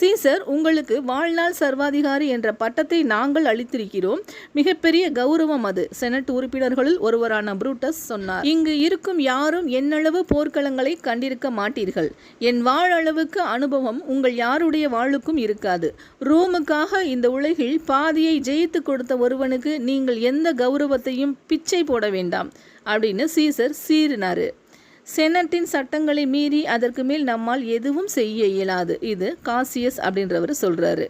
சீசர், உங்களுக்கு வாழ்நாள் சர்வாதிகாரி என்ற பட்டத்தை நாங்கள் அளித்திருக்கிறோம். மிகப்பெரிய கௌரவம் அது, செனட் உறுப்பினர்களுள் ஒருவரான புரூட்டஸ் சொன்னார். இங்கு இருக்கும் யாரும் என்னளவு போர்க்களங்களை கண்டிருக்க மாட்டீர்கள். என் வாழளவுக்கு அனுபவம் உங்கள் யாருடைய வாளுக்கும் இருக்காது. ரோமுக்காக இந்த உலகில் பாதியை ஜெயித்து கொடுத்த ஒருவனுக்கு நீங்கள் எந்த கௌரவத்தையும் பிச்சை போட வேண்டாம் அப்படின்னு சீசர் சீறினாரு. செனட்டின் சட்டங்களை மீறி அதற்கு மேல் நம்மால் எதுவும் செய்ய இயலாது. இது காசியஸ் அப்படின்றவர் சொல்றாரு.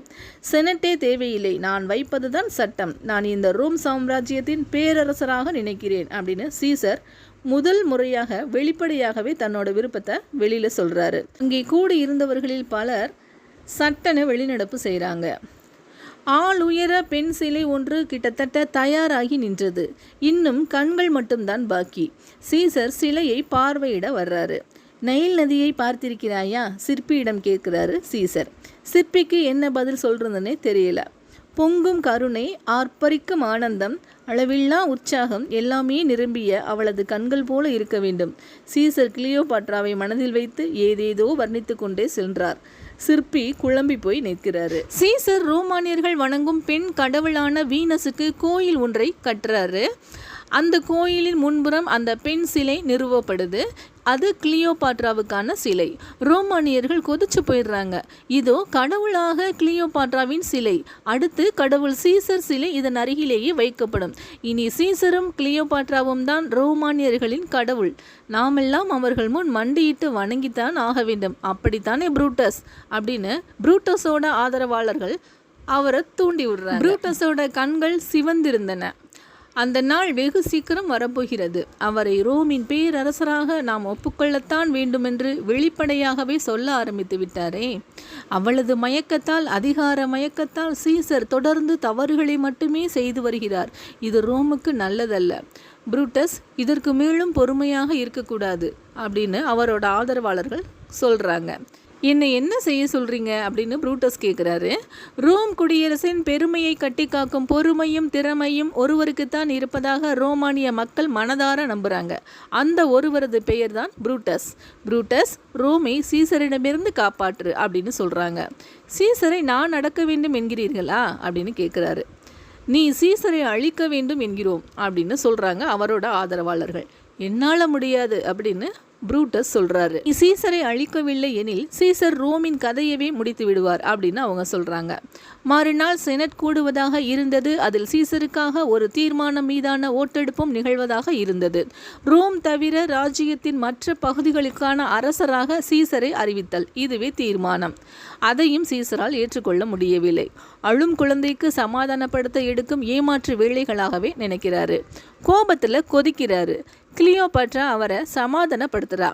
செனட்டே தேவையில்லை, நான் வைப்பதுதான் சட்டம். நான் இந்த ரோம் சாம்ராஜ்யத்தின் பேரரசராக நினைக்கிறேன் அப்படின்னு சீசர் முதல் முறையாக வெளிப்படையாகவே தன்னோட விருப்பத்தை வெளியில சொல்றாரு. இங்கே கூடி இருந்தவர்களில் பலர் சட்டென வெளிநடப்பு செய்கிறாங்க. ஆள் உயர பெண் சிலை ஒன்று கிட்டத்தட்ட தயாராகி நின்றது. இன்னும் கண்கள் மட்டும்தான் பாக்கி. சீசர் சிலையை பார்வையிட வர்றாரு. நைல் நதியை பார்த்திருக்கிறாயா? சிற்பியிடம் கேட்குறாரு சீசர். சிற்பிக்கு என்ன பதில் சொல்றதுன்னே தெரியல. பொங்கும் கருணை, ஆர்ப்பரிக்கும் ஆனந்தம், அளவில்லா உற்சாகம் எல்லாமே நிரம்பிய அவளது கண்கள் போல இருக்க வேண்டும். சீசர் கிளியோபாட்ராவை மனதில் வைத்து ஏதேதோ வர்ணித்து கொண்டே சென்றார். சிற்பி குழம்பி போய் நிற்கிறாரு. சீசர் ரோமானியர்கள் வணங்கும் பெண் கடவுளான வீனஸுக்கு கோயில் ஒன்றை கட்டுறாரு. அந்த கோயிலின் முன்புறம் அந்த பெண் சிலை நிறுவப்படுது. அது கிளியோபாட்ராவுக்கான சிலை. ரோமானியர்கள் கொதிச்சு போயிடுறாங்க. இதோ கடவுளாக கிளியோபாட்ராவின் சிலை, அடுத்து கடவுள் சீசர் சிலை இதன் அருகிலேயே வைக்கப்படும். இனி சீசரும் கிளியோபாட்ராவும் தான் ரோமானியர்களின் கடவுள். நாமெல்லாம் அவர்கள் முன் மண்டியிட்டு வணங்கித்தான் ஆக வேண்டும். அப்படித்தானே புரூட்டஸ் அப்படின்னு புரூட்டஸோட ஆதரவாளர்கள் அவரை தூண்டி விடுறாங்க. புரூட்டஸோட கண்கள் சிவந்திருந்தன. அந்த நாள் வெகு சீக்கிரம் வரப்போகிறது. அவரை ரோமின் பேரரசராக நாம் ஒப்புக்கொள்ளத்தான் வேண்டுமென்று வெளிப்படையாகவே சொல்ல ஆரம்பித்து விட்டாரே. அவளது மயக்கத்தால், அதிகார மயக்கத்தால் சீசர் தொடர்ந்து தவறுகளை மட்டுமே செய்து வருகிறார். இது ரோமுக்கு நல்லதல்ல. புரூட்டஸ் இதற்கு மேலும் பொறுமையாக இருக்கக்கூடாது அப்படின்னு அவரோட ஆதரவாளர்கள் சொல்கிறாங்க. என்னை என்ன செய்ய சொல்கிறீங்க அப்படின்னு புரூட்டஸ் கேட்குறாரு. ரோம் குடியரசின் பெருமையை கட்டி காக்கும் பொறுமையும் திறமையும் ஒருவருக்குத்தான் இருப்பதாக ரோமானிய மக்கள் மனதார நம்புகிறாங்க. அந்த ஒருவரது பெயர் தான் புரூட்டஸ். புரூட்டஸ், ரோமை சீசரிடமிருந்து காப்பாற்று அப்படின்னு சொல்கிறாங்க. சீசரை நான் அடக்க வேண்டும் என்கிறீர்களா அப்படின்னு கேட்குறாரு. நீ சீசரை அழிக்க வேண்டும் என்கிறோம் அப்படின்னு சொல்கிறாங்க அவரோட ஆதரவாளர்கள். என்னால் முடியாது அப்படின்னு புரூட்டஸ் சொல்றாரு. சீசரை அழிக்கவில்லை எனில் சீசர் ரோமின் கதையவே முடித்து விடுவார் அப்படின்னு அவங்க சொல்றாங்க. மறுநாள் செனட் கூடுவதாக இருந்தது. அதில் சீசருக்காக ஒரு தீர்மானம் மீதான ஓட்டெடுப்பும் நிகழ்வதாக இருந்தது. ரோம் தவிர ராஜ்யத்தின் மற்ற பகுதிகளுக்கான அரசராக சீசரை அறிவித்தல், இதுவே தீர்மானம். அதையும் சீசரால் ஏற்றுக்கொள்ள முடியவில்லை. அழும் குழந்தைக்கு சமாதானப்படுத்த எடுக்கும் ஏமாற்று வேலைகளாகவே நினைக்கிறாரு. கோபத்தில் கொதிக்கிறாரு. கிளியோபாட்ரா அவரை சமாதானப்படுத்துகிறா.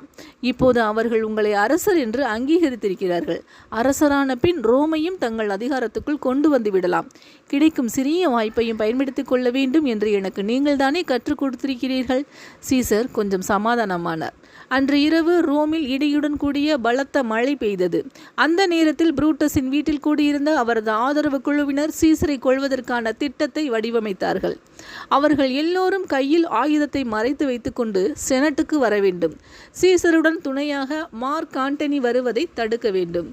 இப்போது அவர்கள் உங்களை அரசர் என்று அங்கீகரித்திருக்கிறார்கள். அரசரான பின் ரோமையும் தங்கள் அதிகாரத்துக்குள் கொண்டு வந்து விடலாம். கிடைக்கும் சிறிய வாய்ப்பையும் பயன்படுத்தி கொள்ள வேண்டும் என்று எனக்கு நீங்கள் தானே கற்றுக் கொடுத்திருக்கிறீர்கள். சீசர் கொஞ்சம் சமாதானமானார். அன்று இரவு ரோமில் இடியுடன் கூடிய பலத்த மழை பெய்தது. அந்த நேரத்தில் புரூட்டஸின் வீட்டில் கூடியிருந்த அவரது ஆதரவு குழுவினர் சீசரை கொள்வதற்கான திட்டத்தை வடிவமைத்தார்கள். அவர்கள் எல்லோரும் கையில் ஆயுதத்தை மறைத்து வைத்துக்கொண்டு செனட்டுக்கு வர வேண்டும். சீசருடன் துணையாக மார்க் ஆண்டனி வருவதை தடுக்க வேண்டும்.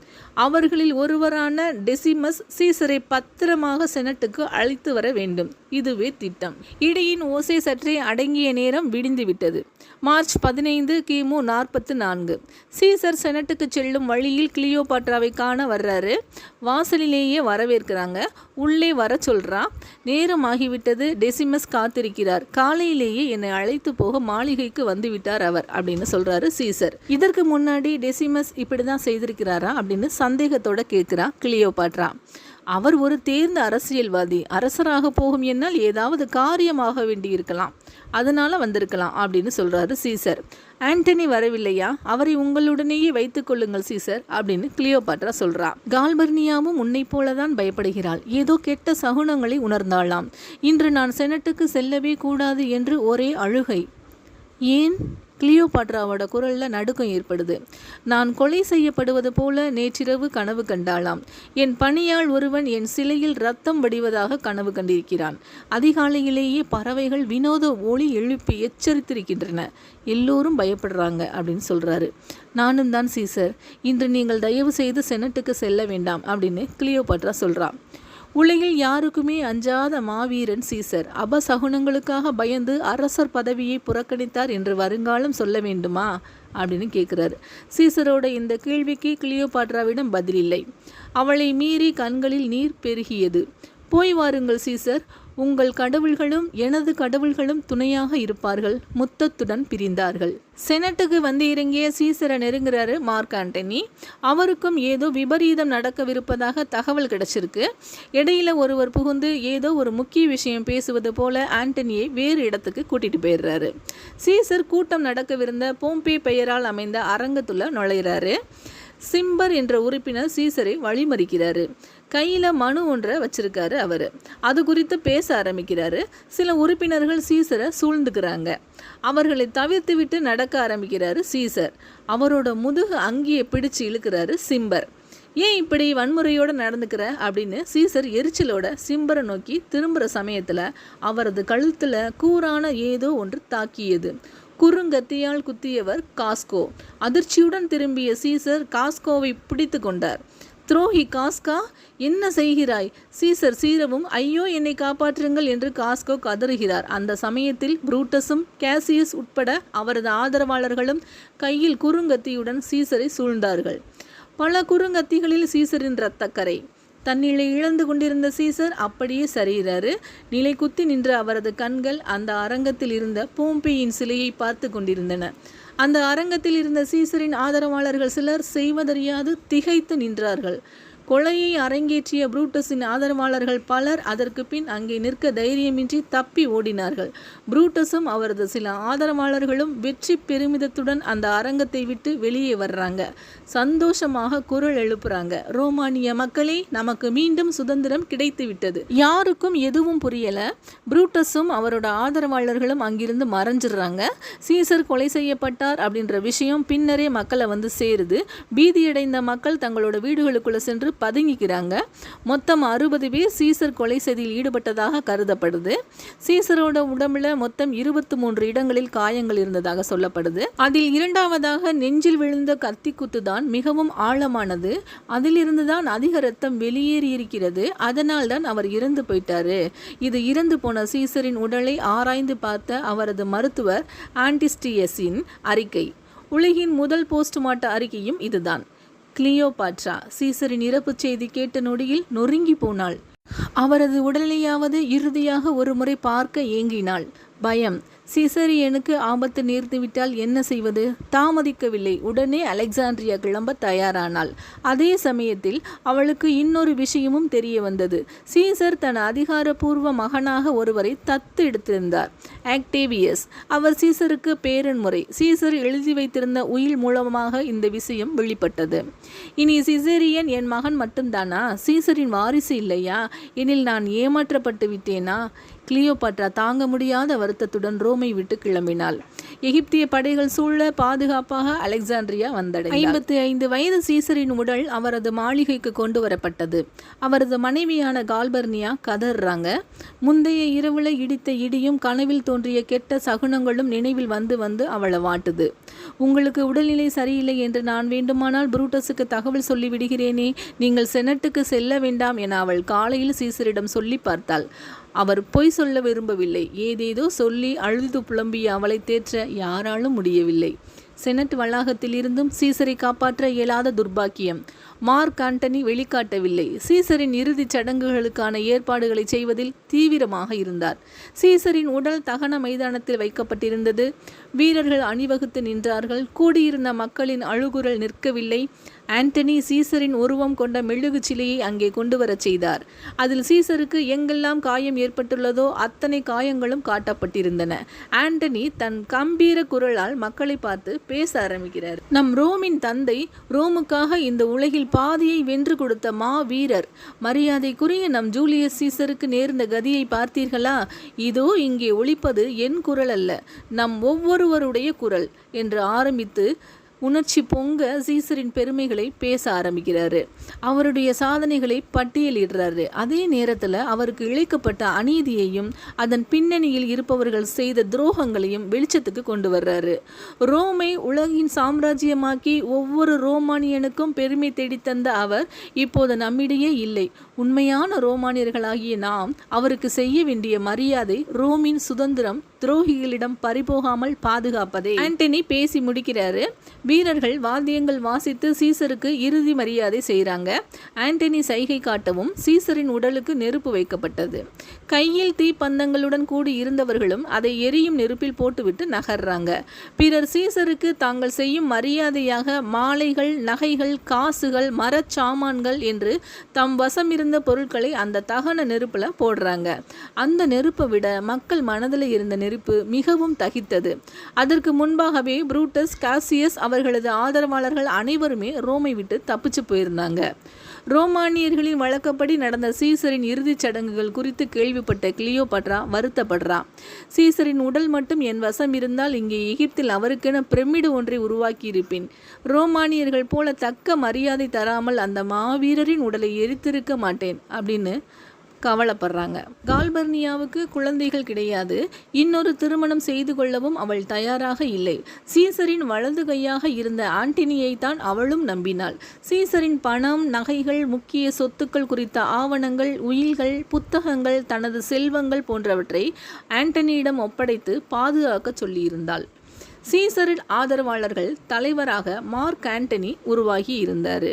அவர்களில் ஒருவரான டெசிமஸ் சீசரை பத்திரமாக செனட்டுக்கு அழைத்து வர வேண்டும். இதுவே திட்டம். இடியின் ஓசை சற்றே அடங்கிய நேரம் விடிந்துவிட்டது. மார்ச் 15 கிமு 44. சீசர் செனட்டுக்கு செல்லும் வழியில் கிளியோபாட்ராவை காண வர்றாரு. வாசலிலேயே வரவேற்கிறாங்க. உள்ளே வர சொல்றா. நேரம் ஆகிவிட்டது. டெசிமஸ் காத்திருக்கிறார். காலையிலேயே என்னை அழைத்து போக மாளிகைக்கு வந்துவிட்டார் அவர் அப்படின்னு சொல்றாரு சீசர். இதற்கு முன்னாடி டெசிமஸ் இப்படிதான் செய்திருக்கிறாரா அப்படின்னு சந்தேகத்தோட கேட்கிறா கிளியோபாட்ரா. அவர் ஒரு தேர்ந்த அரசியல்வாதி, அரசராக போகும் என்னால் ஏதாவது காரியமாக வேண்டியிருக்கலாம், அதனால வந்திருக்கலாம் அப்படின்னு சொல்றாரு சீசர். ஆண்டனி வரவில்லையா? அவரை உங்களுடனேயே வைத்துக் கொள்ளுங்கள் சீசர் அப்படின்னு கிளியோபாட்ரா சொல்றா. கால்பர்னியாவும் உன்னை போலதான் பயப்படுகிறாள். ஏதோ கெட்ட சகுனங்களை உணர்ந்தாளாம். இன்று நான் செனட்டுக்கு செல்லவே கூடாது என்று ஒரே அழுகை. ஏன்? கிளியோபாட்ராவோட குரலில் நடுக்கம் ஏற்படுது. நான் கொலை செய்யப்படுவது போல நேற்றிரவு கனவு கண்டாளாம். என் பணியாள் ஒருவன் என் சிலையில் ரத்தம் வடிவதாக கனவு கண்டிருக்கிறான். அதிகாலையிலேயே பறவைகள் வினோத ஒளி எழுப்பி எச்சரித்திருக்கின்றன. எல்லோரும் பயப்படுறாங்க அப்படின்னு சொல்கிறாரு. நானும் தான் சீசர். இன்று நீங்கள் தயவு செய்து செனட்டுக்கு செல்ல வேண்டாம் அப்படின்னு கிளியோபாட்ரா சொல்கிறான். உலகில் யாருக்குமே அஞ்சாத மாவீரன் சீசர் அபசகுனங்களுக்காக பயந்து அரசர் பதவியை புறக்கணித்தார் என்று வருங்காலம் சொல்ல வேண்டுமா அப்படின்னு கேட்குறாரு. சீசரோட இந்த கேள்விக்கு கிளியோபாட்ராவிடம் பதில் இல்லை. அவளை மீறி கண்களில் நீர் பெருகியது. போய் வாருங்கள் சீசர், உங்கள் கடவுள்களும் எனது கடவுள்களும் துணையாக இருப்பார்கள். முத்தத்துடன் பிரிந்தார்கள். செனட்டுக்கு வந்து இறங்கிய சீசரை நெருங்குறாரு மார்க் ஆண்டனி. அவருக்கும் ஏதோ விபரீதம் நடக்கவிருப்பதாக தகவல் கிடைச்சிருக்கு. இடையில ஒருவர் புகுந்து ஏதோ ஒரு முக்கிய விஷயம் பேசுவது போல ஆண்டனியை வேறு இடத்துக்கு கூட்டிட்டு போயிடுறாரு. சீசர் கூட்டம் நடக்கவிருந்த போம்பே பெயரால் அமைந்த அரங்கத்துல நுழைகிறாரு. சிம்பர் என்ற உறுப்பினர் சீசரை வழிமறிக்கிறாரு. கையில் மனு ஒன்றை வச்சிருக்காரு அவர். அது குறித்து பேச ஆரம்பிக்கிறாரு. சில உறுப்பினர்கள் சீசரை சூழ்ந்துக்கிறாங்க. அவர்களை தவிர்த்து விட்டு நடக்க ஆரம்பிக்கிறாரு சீசர். அவரோட முதுகு அங்கியை பிடிச்சு இழுக்கிறாரு சிம்பர். ஏன் இப்படி வன்முறையோடு நடந்துக்கிற அப்படின்னு சீசர் எரிச்சலோட சிம்பரை நோக்கி திரும்புகிற சமயத்தில் அவரது கழுத்தில் கூரான ஏதோ ஒன்று தாக்கியது. குறுங்கத்தியால் குத்தியவர் காஸ்கோ. அதிர்ச்சியுடன் திரும்பிய சீசர் காஸ்கோவை பிடித்து கொண்டார். துரோகி காஸ்கா, என்ன செய்கிறாய்? சீசர் சீரவும் ஐயோ என்னை காப்பாற்றுங்கள் என்று காஸ்கோ கதறுகிறார். அந்த சமயத்தில் புரூட்டஸும் கேசியஸ் உட்பட அவரது ஆதரவாளர்களும் கையில் குறுங்கத்தியுடன் சீசரை சூழ்ந்தார்கள். பல குறுங்கத்திகளில் சீசரின் இரத்தக்கரை. தன்னிலை இழந்து கொண்டிருந்த சீசர் அப்படியே சரிகிறாரு. நிலை குத்தி நின்ற அவரது கண்கள் அந்த அரங்கத்தில் இருந்த போம்பேயின் சிலையை பார்த்து கொண்டிருந்தன. அந்த அரங்கத்தில் இருந்த சீசரின் ஆதரவாளர்கள் சிலர் செய்வதறியாது திகைத்து நின்றார்கள். கொலையை அரங்கேற்றிய புரூட்டஸின் ஆதரவாளர்கள் பலர் அதற்கு பின் அங்கே நிற்க தைரியமின்றி தப்பி ஓடினார்கள். புரூட்டஸும் அவரது சில ஆதரவாளர்களும் வெற்றி பெருமிதத்துடன் அந்த அரங்கத்தை விட்டு வெளியே வர்றாங்க. சந்தோஷமாக குரல் எழுப்புறாங்க. ரோமானிய மக்களே, நமக்கு மீண்டும் சுதந்திரம் கிடைத்து விட்டது. யாருக்கும் எதுவும் புரியல. புரூட்டஸும் அவரோட ஆதரவாளர்களும் அங்கிருந்து மறைஞ்சிடுறாங்க. சீசர் கொலை செய்யப்பட்டார் அப்படின்ற விஷயம் பின்னரே மக்களை வந்து சேருது. பீதியடைந்த மக்கள் தங்களோட வீடுகளுக்குள்ள சென்று பதுங்கிக்கிறாங்க. மொத்தம் 60 பேர் சீசர் கொலை செய்தியில் ஈடுபட்டதாக கருதப்படுது. சீசரோட உடம்புல மொத்தம் 23 இடங்களில் காயங்கள் இருந்ததாக சொல்லப்படுது. அதில் இரண்டாவதாக நெஞ்சில் விழுந்த கத்தி குத்துதான் மிகவும் ஆழமானது. அதிலிருந்து தான் அதிக ரத்தம் வெளியேறி இருக்கிறது. அதனால் தான் அவர் இறந்து போயிட்டாரு. இது இறந்து போன சீசரின் உடலை ஆராய்ந்து பார்த்த அவரது மருத்துவர் ஆன்டிஸ்டியஸின் அறிக்கை. உலகின் முதல் போஸ்ட்மார்ட்ட அறிக்கையும் இதுதான். கிளியோபாட்ரா சீசரின் இறப்பு செய்தி கேட்ட நொடியில் நொறுங்கி போனாள். அவரது உடலையாவது இறுதியாக ஒரு முறை பார்க்க ஏங்கினாள். பயம். சிசேரியனுக்கு ஆபத்து நேர்ந்துவிட்டால் என்ன செய்வது? தாமதிக்கவில்லை. உடனே அலெக்சாண்ட்ரியா கிளம்ப தயாரானாள். அதே சமயத்தில் அவளுக்கு இன்னொரு விஷயமும் தெரிய வந்தது. சீசர் தன் அதிகாரப்பூர்வ மகனாக ஒருவரை தத்து எடுத்திருந்தார், ஆக்டேவியஸ். அவர் சீசருக்கு பேரன்முறை. சீசர் எழுதி வைத்திருந்த உயில் மூலமாக இந்த விஷயம் வெளிப்பட்டது. இனி சிசேரியன் என் மகன் மட்டும்தானா? சீசரின் வாரிசு இல்லையா? எனில் நான் ஏமாற்றப்பட்டு விட்டேனா? கிளியோபாட்ரா தாங்க முடியாத வருத்தத்துடன் ரோமை விட்டு கிளம்பினாள். எகிப்திய படைகள் சூழ பாதுகாப்பாக அலெக்சாண்ட்ரியா வந்தடைந்தார். 55 வயது சீசரின் உடல் அவரது மாளிகைக்கு கொண்டு வரப்பட்டது. அவரது மனைவியான கால்பர்னியா கதறாங்க. முந்தைய இரவுல இடித்த இடியும் கனவில் தோன்றிய கெட்ட சகுனங்களும் நினைவில் வந்து வந்து அவளை வாட்டுது. உங்களுக்கு உடல்நிலை சரியில்லை என்று நான் வேண்டுமானால் புரூட்டஸுக்கு தகவல் சொல்லிவிடுகிறேனே, நீங்கள் செனட்டுக்கு செல்ல வேண்டாம் என அவள் காலையில் சீசரிடம் சொல்லி பார்த்தாள். அவர் பொய் சொல்ல விரும்பவில்லை. ஏதேதோ சொல்லி அழுது புலம்பிய அவளை தேற்ற யாராலும் முடியவில்லை. செனட் வளாகத்தில் இருந்தும் சீசரை காப்பாற்ற இயலாத துர்பாக்கியம் மார்க் ஆண்டனி வெளிக்காட்டவில்லை. சீசரின் இறுதிச் சடங்குகளுக்கான ஏற்பாடுகளை செய்வதில் தீவிரமாக இருந்தார். சீசரின் உடல் தகன மைதானத்தில் வைக்கப்பட்டிருந்தது. வீரர்கள் அணிவகுத்து நின்றார்கள். கூடியிருந்த மக்களின் அழுகுரல் நிற்கவில்லை. ஆண்டனி சீசரின் உருவம் கொண்ட மெழுகு சிலையை அங்கே கொண்டு வரச் செய்தார். அதில் சீசருக்கு எங்கெல்லாம் காயம் ஏற்பட்டுள்ளதோ அத்தனை காயங்களும் காட்டப்பட்டிருந்தன. ஆண்டனி தன் கம்பீர குரலால் மக்களை பார்த்து பேச ஆரம்பிக்கிறார். நம் ரோமின் தந்தை, ரோமுக்காக இந்த உலகில் பாதியை வென்று கொடுத்த மா வீரர், மரியாதைக்குரிய நம் ஜூலியஸ் சீசருக்கு நேர்ந்த கதியை பார்த்தீர்களா? இதோ இங்கே ஒலிப்பது என் குரல் அல்ல, நம் ஒவ்வொருவருடைய குரல் என்று ஆரம்பித்து உணர்ச்சி பொங்க சீசரின் பெருமைகளை பேச ஆரம்பிக்கிறாரு. அவருடைய சாதனைகளை பட்டியலிடுறாரு. அதே நேரத்தில் அவருக்கு இழைக்கப்பட்ட அநீதியையும் அதன் பின்னணியில் இருப்பவர்கள் செய்த துரோகங்களையும் வெளிச்சத்துக்கு கொண்டு வர்றாரு. ரோமை உலகின் சாம்ராஜ்யமாக்கி ஒவ்வொரு ரோமானியனுக்கும் பெருமை தேடித்தந்த அவர் இப்போது நம்மிடையே இல்லை. உண்மையான ரோமானியர்களாகிய நாம் அவருக்கு செய்ய வேண்டிய மரியாதை ரோமின் சுதந்திரம் துரோகிகளிடம் பறிபோகாமல் பாதுகாப்பதே. ஆண்டனி பேசி முடிக்கிறாரு. வீரர்கள் வாத்தியங்கள் வாசித்து சீசருக்கு இறுதி மரியாதை செய்கிறாங்க. ஆண்டனி சைகை காட்டவும் சீசரின் உடலுக்கு நெருப்பு வைக்கப்பட்டது. கையில் தீப்பந்தங்களுடன் கூடி இருந்தவர்களும் அதை எரியும் நெருப்பில் போட்டுவிட்டு நகர்றாங்க. பிறர் சீசருக்கு தாங்கள் செய்யும் மரியாதையாக மாலைகள், நகைகள், காசுகள், மரச்சாமான்கள் என்று தம் வசம் இருந்த பொருட்களை அந்த தகன நெருப்பில் போடுறாங்க. அந்த நெருப்பை விட மக்கள் மனதில் இருந்த நெருப்பு மிகவும் தகித்தது. அதற்கு முன்பாகவே புரூட்டஸ், காசியஸ், அவர்களது ஆதரவாளர்கள் அனைவருமே ரோமை விட்டு தப்பிச்சு போயிருந்தாங்க. ரோமானியர்களின் வழக்கப்படி நடந்த சீசரின் இறுதிச் சடங்குகள் குறித்து கேள்விப்பட்ட கிளியோபாட்ரா வருத்தப்படுறா. சீசரின் உடல் மட்டும் என் வசம் இருந்தால் இங்கே எகிப்தில் அவருக்கென பிரமிடு ஒன்றை உருவாக்கி இருப்பேன். ரோமானியர்கள் போல தக்க மரியாதை தராமல் அந்த மாவீரரின் உடலை எரித்திருக்க மாட்டேன் அப்படின்னு கவலைப்படுறாங்க. கால்பர்னியாவுக்கு குழந்தைகள் கிடையாது. இன்னொரு திருமணம் செய்து கொள்ளவும் அவள் தயாராக இல்லை. சீசரின் வலது கையாக இருந்த ஆண்டனியை தான் அவளும் நம்பினாள். சீசரின் பணம், நகைகள், முக்கிய சொத்துக்கள் குறித்த ஆவணங்கள், உயில்கள், புத்தகங்கள், தனது செல்வங்கள் போன்றவற்றை ஆண்டனியிடம் ஒப்படைத்து பாதுகாக்க சொல்லியிருந்தாள். சீசரின் ஆதரவாளர்கள் தலைவராக மார்க் ஆண்டனி உருவாகி இருந்தார்.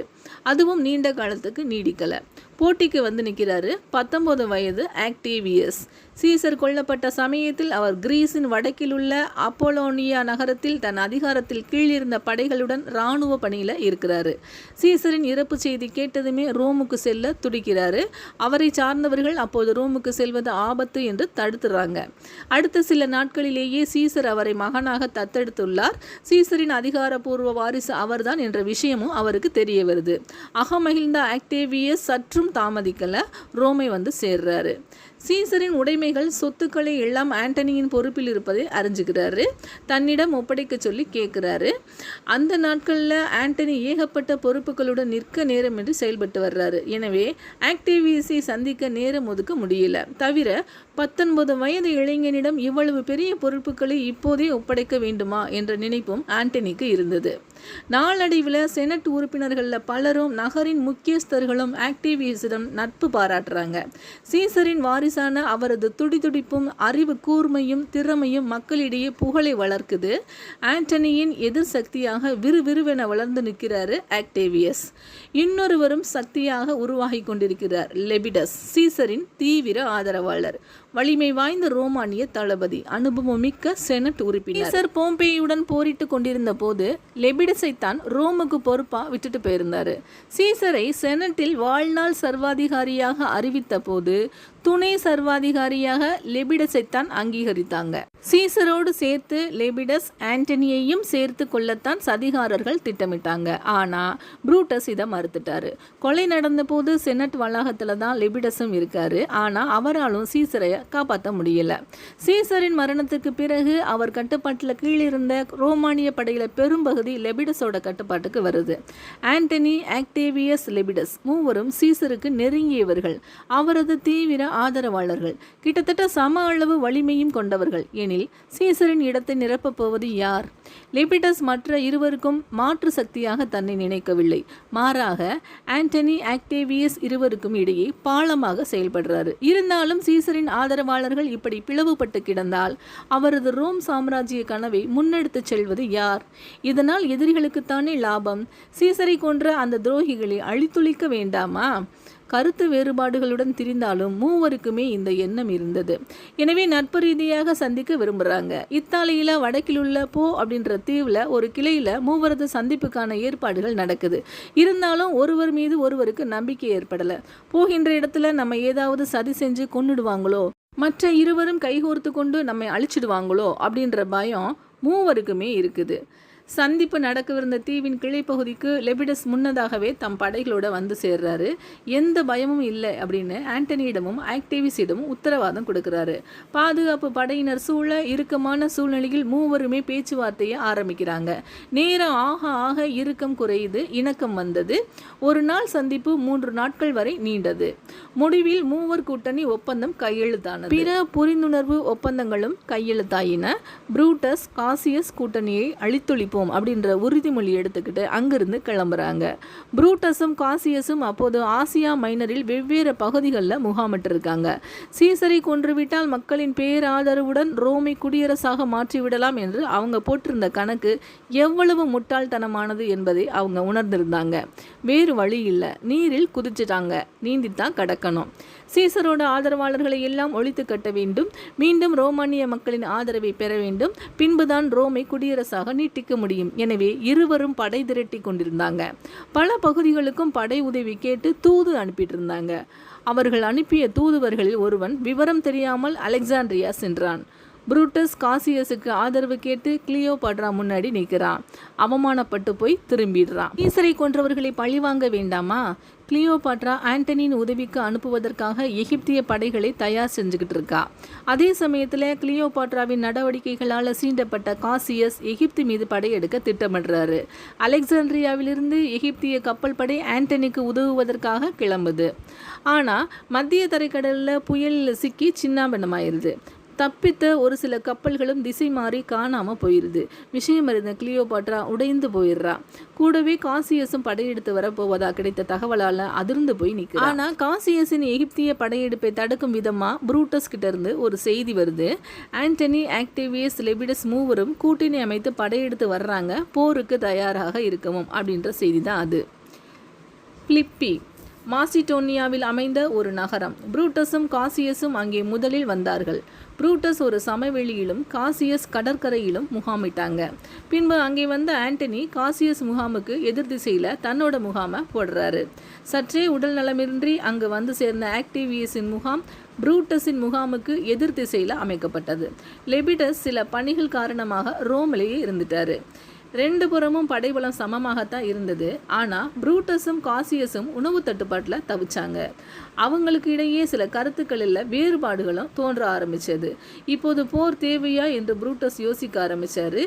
அதுவும் நீண்ட காலத்துக்கு நீடிக்கலை. போட்டிக்கு வந்து நிற்கிறாரு 19 வயது ஆக்டேவியஸ். சீசர் கொல்லப்பட்ட சமயத்தில் அவர் கிரீஸின் வடக்கில் உள்ள அப்போலோனியா நகரத்தில் தன் அதிகாரத்தில் கீழிருந்த படைகளுடன் இராணுவ பணியில் இருக்கிறாரு. சீசரின் இறப்பு செய்தி கேட்டதுமே ரோமுக்கு செல்ல துடிக்கிறாரு. அவரை சார்ந்தவர்கள் அப்போது ரோமுக்கு செல்வது ஆபத்து என்று தடுத்துறாங்க. அடுத்த சில நாட்களிலேயே சீசர் அவரை மகனாக தத்தெடுத்துள்ளார். சீசரின் அதிகாரப்பூர்வ வாரிசு அவர்தான் என்ற விஷயமும் அவருக்கு தெரிய வருது. அகமகிழ்ந்த ஆக்டேவியஸ் சற்றும் தாமதிக்கல, ரோமை வந்து சேர்றாரு. சீசரின் உடைமைகள், சொத்துக்களை எல்லாம் ஆண்டனியின் பொறுப்பில் இருப்பதை அறிஞ்சுக்கிறாரு. தன்னிடம் ஒப்படைக்க சொல்லி கேட்குறாரு. அந்த நாட்களில் ஆண்டனி ஏகப்பட்ட பொறுப்புகளுடன் நிற்க நேரமின்றி செயல்பட்டு வர்றாரு. எனவே ஆக்டேவியஸை சந்திக்க நேரம் ஒதுக்க முடியல. தவிர 19 வயது இளைஞனிடம் இவ்வளவு பெரிய பொறுப்புகளை இப்போதே ஒப்படைக்க வேண்டுமா என்ற நினைப்பும் ஆண்டனிக்கு இருந்தது. நாளடைவில் செனட் உறுப்பினர்களில் பலரும் நகரின் முக்கியஸ்தர்களும் ஆக்டேவியஸிடம் நட்பு பாராட்டுறாங்க. சீசரின் வாரிசான அவரது துடிதுடிப்பும் அறிவு கூர்மையும் திறமையும் மக்களிடையே புகழை வளர்க்குது. ஆண்டனியின் எதிர் சக்தியாக விறுவிறுவென வளர்ந்து நிற்கிறாரு ஆக்டேவியஸ். இன்னொருவரும் சக்தியாக உருவாகி கொண்டிருக்கிறார் லெபிடஸ், சீசரின் தீவிர ஆதரவாளர், வலிமை வாய்ந்த ரோமானிய தளபதி, அனுபவமிக்க செனட் உறுப்பினர். சீசர் போம்பேயுடன் போரிட்டு கொண்டிருந்த போது லெபிடஸை தான் ரோமுக்கு பொறுப்பா விட்டுட்டு போயிருந்தாரு. சீசரை செனட்டில் வாழ்நாள் சர்வாதிகாரியாக அறிவித்த போது துணை சர்வாதிகாரியாக லெபிடஸைத்தான் அங்கீகரித்தாங்க. சீசரோடு சேர்த்து லெபிடஸ் ஆண்டனியையும் சேர்த்து கொள்ளத்தான் சதிகாரர்கள் திட்டமிட்டாங்க. ஆனால் புரூட்டஸ் இதை மறுத்துட்டாரு. கொலை நடந்த போது செனட் வளாகத்தில் தான் லெபிடஸும் இருக்காரு. ஆனால் அவராலும் சீசரை காப்பாற்ற முடியல. சீசரின் மரணத்துக்கு பிறகு அவர் கட்டுப்பாட்டில் கீழிருந்த ரோமானிய படையில பெரும்பகுதி லெபிடஸோட கட்டுப்பாட்டுக்கு வருது. ஆண்டனி, ஆக்டேவியஸ், லெபிடஸ் மூவரும் சீசருக்கு நெருங்கியவர்கள், அவரது தீவிர ஆதரவாளர்கள், கிட்டத்தட்ட சம அளவு வலிமையும் கொண்டவர்கள். எனில் சீசரின் இடத்தை நிரப்பப் போவது யார்? லெபிடஸ் மற்ற இருவருக்கும் மாற்று சக்தியாக தன்னை நினைக்கவில்லை. மாறாக ஆண்டனி, ஆக்டேவியஸ் இருவருக்கும் இடையே பாலமாக செயல்படுறாரு. இருந்தாலும் சீசரின் ஆதரவாளர்கள் இப்படி பிளவுபட்டு கிடந்தால் அவரது ரோம் சாம்ராஜ்ய கனவை முன்னெடுத்து செல்வது யார்? இதனால் எதிரிகளுக்குத்தானே லாபம். சீசரை கொன்ற அந்த துரோகிகளை அழித்துளிக்க வேண்டாமா? கருத்து வேறுபாடுகளுடன் திரிந்தாலும் மூவருக்குமே இந்த எண்ணம் இருந்தது. எனவே நட்பு ரீதியாக சந்திக்க விரும்புகிறாங்க. இத்தாலியில் வடக்கில் உள்ள போ அப்படின்ற தீவில் ஒரு கிளையில் மூவரது சந்திப்புக்கான ஏற்பாடுகள் நடக்குது. இருந்தாலும் ஒருவர் மீது ஒருவருக்கு நம்பிக்கை ஏற்படலை. போகின்ற இடத்துல நம்ம ஏதாவது சதி செஞ்சு கொன்னுடுவாங்களோ, மற்ற இருவரும் கைகோர்த்து கொண்டு நம்மை அழிச்சிடுவாங்களோ அப்படின்ற பயம் மூவருக்குமே இருக்குது. சந்திப்பு நடக்கவிருந்த தீவின் கிளைப்பகுதிக்கு லெபிடஸ் முன்னதாகவே தம் படைகளோட வந்து சேர்றாரு. எந்த பயமும் இல்லை அப்படின்னு ஆண்டனியிடமும் ஆக்டேவிஸிடமும் உத்தரவாதம் கொடுக்குறாரு. பாதுகாப்பு படையினர் சூழ இறுக்கமான சூழ்நிலையில் மூவருமே பேச்சுவார்த்தையை ஆரம்பிக்கிறாங்க. நேரம் ஆக ஆக இறுக்கம் குறையுது, இணக்கம் வந்தது. ஒரு நாள் சந்திப்பு 3 நாட்கள் வரை நீண்டது. முடிவில் மூவர் கூட்டணி ஒப்பந்தம் கையெழுத்தானது. பிற புரிந்துணர்வு ஒப்பந்தங்களும் கையெழுத்தாயின. புரூட்டஸ் காசியஸ் கூட்டணியை அழித்தொழிப்போம் அப்படின்ற உறுதிமொழி எடுத்துக்கிட்டு அங்கிருந்து கிளம்புறாங்க. புரூட்டஸும் காசியஸும் அப்போது ஆசியா மைனரில் வெவ்வேறு பகுதிகளில் முகாமிட்டிருக்காங்க. சீசரை கொன்றுவிட்டால் மக்களின் பேராதரவுடன் ரோமை குடியரசாக மாற்றிவிடலாம் என்று அவங்க போட்டிருந்த கணக்கு எவ்வளவு முட்டாள்தனமானது என்பதை அவங்க உணர்ந்திருந்தாங்க. வேறு வழி இல்லை, நீரில் குதிச்சுட்டாங்க, நீந்தித்தான் கடக்கணும். சீசரோட ஆதரவாளர்களை எல்லாம் ஒழித்து கட்ட வேண்டும், மீண்டும் ரோமானிய மக்களின் ஆதரவை பெற வேண்டும், பின்புதான் ரோமை குடியரசாக நீட்டிக்க முடியும். எனவே இருவரும் படை திரட்டி கொண்டிருந்தாங்க. பல பகுதிகளுக்கும் படை உதவி கேட்டு தூது அனுப்பிட்டு இருந்தாங்க. அவர்கள் அனுப்பிய தூதுவர்களில் ஒருவன் விவரம் தெரியாமல் அலெக்சாண்ட்ரியா சென்றான். புரூட்டஸ் காசியஸுக்கு ஆதரவு கேட்டு கிளியோபாட்ரா முன்னாடி நிற்கிறான். அவமானப்பட்டு போய் திரும்பிடுறான். ஈசரை கொன்றவர்களை பழிவாங்க வேண்டாமா? கிளியோபாட்ரா ஆண்டனியின் உதவிக்கு அனுப்புவதற்காக எகிப்திய படைகளை தயார் செஞ்சுக்கிட்டு இருக்கா. அதே சமயத்தில் கிளியோபாட்ராவின் நடவடிக்கைகளால் சீண்டப்பட்ட காசியஸ் எகிப்து மீது படையெடுக்க திட்டமிடுறாரு. அலெக்சாண்ட்ரியாவிலிருந்து எகிப்திய கப்பல் படை ஆண்டனிக்கு உதவுவதற்காக கிளம்புது. ஆனால் மத்திய தரைக்கடலில் புயலில் சிக்கி சின்னாபின்னமாயிருது. தப்பித்த ஒரு சில கப்பல்களும் திசை மாறி காணாமல் போயிடுது. விஷயம் அறிந்த கிளியோபாட்ரா உடைந்து போயிடுறா. கூடவே காசியஸும் படையெடுத்து வரப்போவதா கிடைத்த தகவலால் அதிர்ந்து போய் நிற்கிறா. ஆனால் காசியஸின் எகிப்திய படையெடுப்பை தடுக்கும் விதமாக புரூட்டஸ் கிட்ட இருந்து ஒரு செய்தி வருது. ஆண்டனி, ஆக்டேவியஸ், லெபிடஸ் மூவரும் கூட்டணி அமைத்து படையெடுத்து வர்றாங்க, போருக்கு தயாராக இருக்கவும் அப்படின்ற செய்தி தான் அது. பிலிப்பி மாசிடோனியாவில் அமைந்த ஒரு நகரம். புரூட்டஸும் காசியஸும் அங்கே முதலில் வந்தார்கள். புரூட்டஸ் ஒரு சமவெளியிலும் காசியஸ் கடற்கரையிலும் முகாமிட்டாங்க. பின்பு அங்கே வந்த ஆண்டனி காசியஸ் முகாமுக்கு எதிர் திசையில் தன்னோட முகாமை போடுறாரு. சற்றே உடல் நலமின்றி அங்கு வந்து சேர்ந்த ஆக்டேவியஸின் முகாம் புரூட்டஸின் முகாமுக்கு எதிர் திசையில் அமைக்கப்பட்டது. லெபிடஸ் சில பணிகள் காரணமாக ரோமிலேயே இருந்துட்டாரு. 2 புறமும் படைபலம் சமமாகத்தான் இருந்தது. ஆனால் புரூட்டஸும் காசியஸும் உணவு தட்டுப்பாட்டில் தவிச்சாங்க. அவங்களுக்கு இடையே சில கருத்துக்களில் வேறுபாடுகளும் தோன்ற ஆரம்பித்தது. இப்போது போர் தேவையா என்று புரூட்டஸ் யோசிக்க ஆரம்பித்தார்.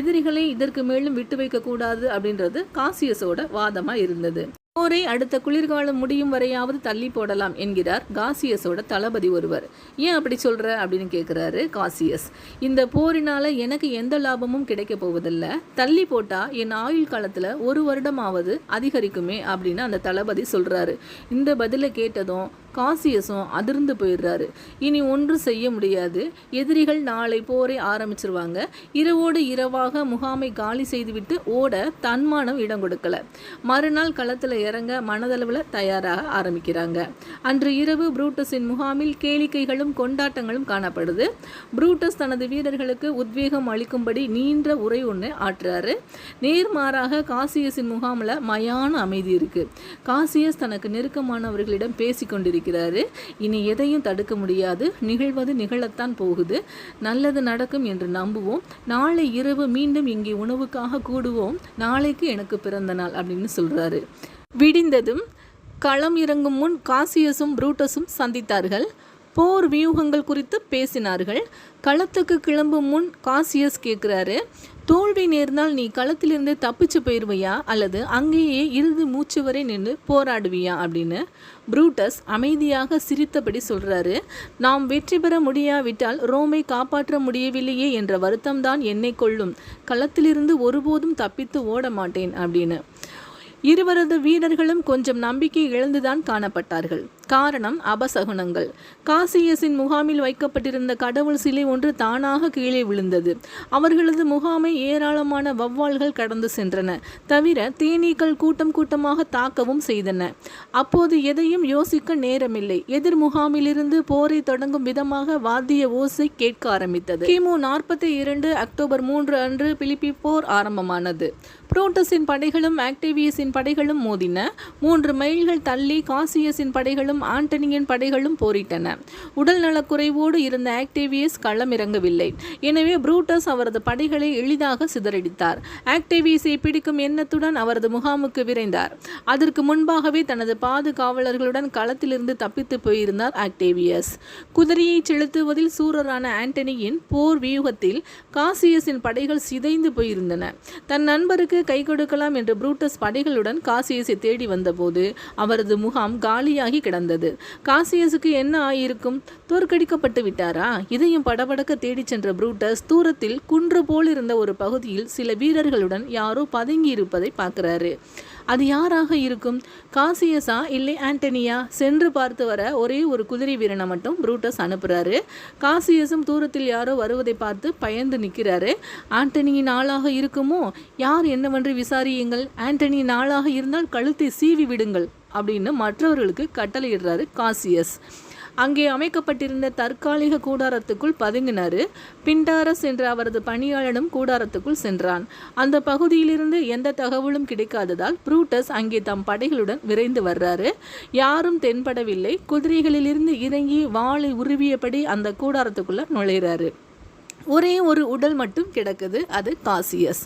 எதிரிகளை இதற்கு மேலும் விட்டு வைக்கக்கூடாது அப்படின்றது காசியஸோட வாதமாக இருந்தது. போரை அடுத்த குளிர்காலம் முடியும் வரையாவது தள்ளி போடலாம் என்கிறார் காசியஸோட தளபதி ஒருவர். ஏன் அப்படி சொல்கிற அப்படின்னு கேட்குறாரு காசியஸ். இந்த போரினால் எனக்கு எந்த லாபமும் கிடைக்க போவதில்லை, தள்ளி போட்டால் என் ஆயுள் காலத்தில் 1 வருடமாவது அதிகரிக்குமே அப்படின்னு அந்த தளபதி சொல்கிறாரு. இந்த பதிலை கேட்டதும் காசியஸும் அதிர்ந்து போயிடுறாரு. இனி ஒன்றும் செய்ய முடியாது, எதிரிகள் நாளை போரை ஆரம்பிச்சிருவாங்க. இரவோடு இரவாக முகாமை காலி செய்துவிட்டு ஓட தன்மானம் இடம் கொடுக்கல. மறுநாள் களத்தில் இறங்க மனதளவில் தயாராக ஆரம்பிக்கிறாங்க. அன்று இரவு புரூட்டஸின் முகாமில் கேளிக்கைகளும் கொண்டாட்டங்களும் காணப்படுது. புரூட்டஸ் தனது வீரர்களுக்கு உத்வேகம் அளிக்கும்படி நீண்ட உரை ஒன்று ஆற்றுறாரு. நேர்மாறாக காசியஸின் முகாமில் மயான அமைதி இருக்கு. காசியஸ் தனக்கு நெருக்கமானவர்களிடம் பேசிக்கொண்டிருக்கிறார். இனி எதையும் தடுக்க முடியாது, நிகழ்வது நிகழத்தான் போகுது, நல்லது நடக்கும் என்று நம்புவோம். நாளை இரவு மீண்டும் இங்கே உணவுக்காக கூடுவோம், நாளைக்கு எனக்கு பிறந்த நாள் அப்படின்னு சொல்றாரு. விடிந்ததும் களம் இறங்கும் முன் காசியஸும் புரூட்டஸும் சந்தித்தார்கள். போர் வியூகங்கள் குறித்து பேசினார்கள். களத்துக்கு கிளம்பும் முன் காசியஸ் கேட்குறாரு, தோல்வி நேர்ந்தால் நீ களத்திலிருந்து தப்பிச்சு போயிடுவியா அல்லது அங்கேயே இறுதி மூச்சு வரை நின்று போராடுவியா அப்படின்னு. புரூட்டஸ் அமைதியாக சிரித்தபடி சொல்கிறாரு, நாம் வெற்றி பெற முடியாவிட்டால் ரோமை காப்பாற்ற முடியவில்லையே என்ற வருத்தம்தான் என்னை கொள்ளும், களத்திலிருந்து ஒருபோதும் தப்பித்து ஓட மாட்டேன் அப்படின்னு. இருவரது வீரர்களும் கொஞ்சம் நம்பிக்கை இழந்துதான் காணப்பட்டார்கள். காரணம் அபசகுனங்கள். காசியஸின் முகாமில் வைக்கப்பட்டிருந்த கடவுள் சிலை ஒன்று தானாக கீழே விழுந்தது. அவர்களது முகாமை ஏராளமான வௌவால்கள் கடந்து சென்றன. தவிர தேனீக்கள் கூட்டம் கூட்டமாக தாக்கவும் செய்தன. அப்போது எதையும் யோசிக்க நேரமில்லை. எதிர் முகாமிலிருந்து போரை தொடங்கும் விதமாக வாத்திய ஓசை கேட்க ஆரம்பித்தது. கிமு 42 அக்டோபர் 3 அன்று பிலிப்பி போர் ஆரம்பமானது. புரூட்டஸின் படைகளும் ஆக்டேவியஸின் படைகளும் மோதின. 3 மைல்கள் தள்ளி காசியஸின் படைகளும் ஆண்டனியின் படைகளும் போரிட்டன. உடல் நலக்குறைவோடு இருந்த ஆக்டேவியஸ் களமிறங்கவில்லை. எனவே புரூட்டஸ் அவரது படைகளை எளிதாக சிதறடித்தார். ஆக்டேவியஸை பிடிக்கும் எண்ணத்துடன் அவரது முகாமுக்கு விரைந்தார். அதற்கு முன்பாகவே தனது பாதுகாவலர்களுடன் களத்திலிருந்து தப்பித்து போயிருந்தார் ஆக்டேவியஸ். குதிரையை செலுத்துவதில் சூரரான ஆண்டனியின் போர் வியூகத்தில் காசியஸின் படைகள் சிதைந்து போயிருந்தன. தன் நண்பருக்கு கை கொடுக்கலாம் என்று புரூட்டஸ் படைகளுடன் காசியஸை தேடி வந்தபோது அவரது முகாம் காலியாகி கிடந்தது. காசியஸுக்கு என்ன ஆயிருக்கும்? தோற்கடிக்கப்பட்டு விட்டாரா? இதையும் படபடக்க தேடிச் சென்ற புரூட்டஸ் தூரத்தில் குன்று போல் இருந்த ஒரு பகுதியில் சில வீரர்களுடன் யாரோ பதுங்கி இருப்பதை பார்க்கிறாரு. அது யாராக இருக்கும்? காசியஸா இல்லை ஆண்டனியா? சென்று பார்த்து வர ஒரே ஒரு குதிரை வீரனை மட்டும் புரூட்டஸ் அனுப்புறாரு. காசியஸும் தூரத்தில் யாரோ வருவதை பார்த்து பயந்து நிற்கிறாரு. ஆண்டனியின் ஆளாக இருக்குமோ? யார் என்னவென்று விசாரியுங்கள். ஆண்டனியின் ஆளாக இருந்தால் கழுத்தை சீவி விடுங்கள் அப்படின்னு மற்றவர்களுக்கு கட்டளையிடுறாரு காசியஸ். அங்கே அமைக்கப்பட்டிருந்த தற்காலிக கூடாரத்துக்குள் பதுங்கினார். பிண்டாரஸ் என்ற அவரது பணியாளனும் கூடாரத்துக்குள் சென்றான். அந்த பகுதியிலிருந்து எந்த தகவலும் கிடைக்காததால் புரூட்டஸ் அங்கே தம் படைகளுடன் விரைந்து வர்றாரு. யாரும் தென்படவில்லை. குதிரைகளிலிருந்து இறங்கி வாளை உருவியபடி அந்த கூடாரத்துக்குள்ள நுழைகிறாரு. ஒரே ஒரு உடல் மட்டும் கிடக்குது. அது காசியஸ்.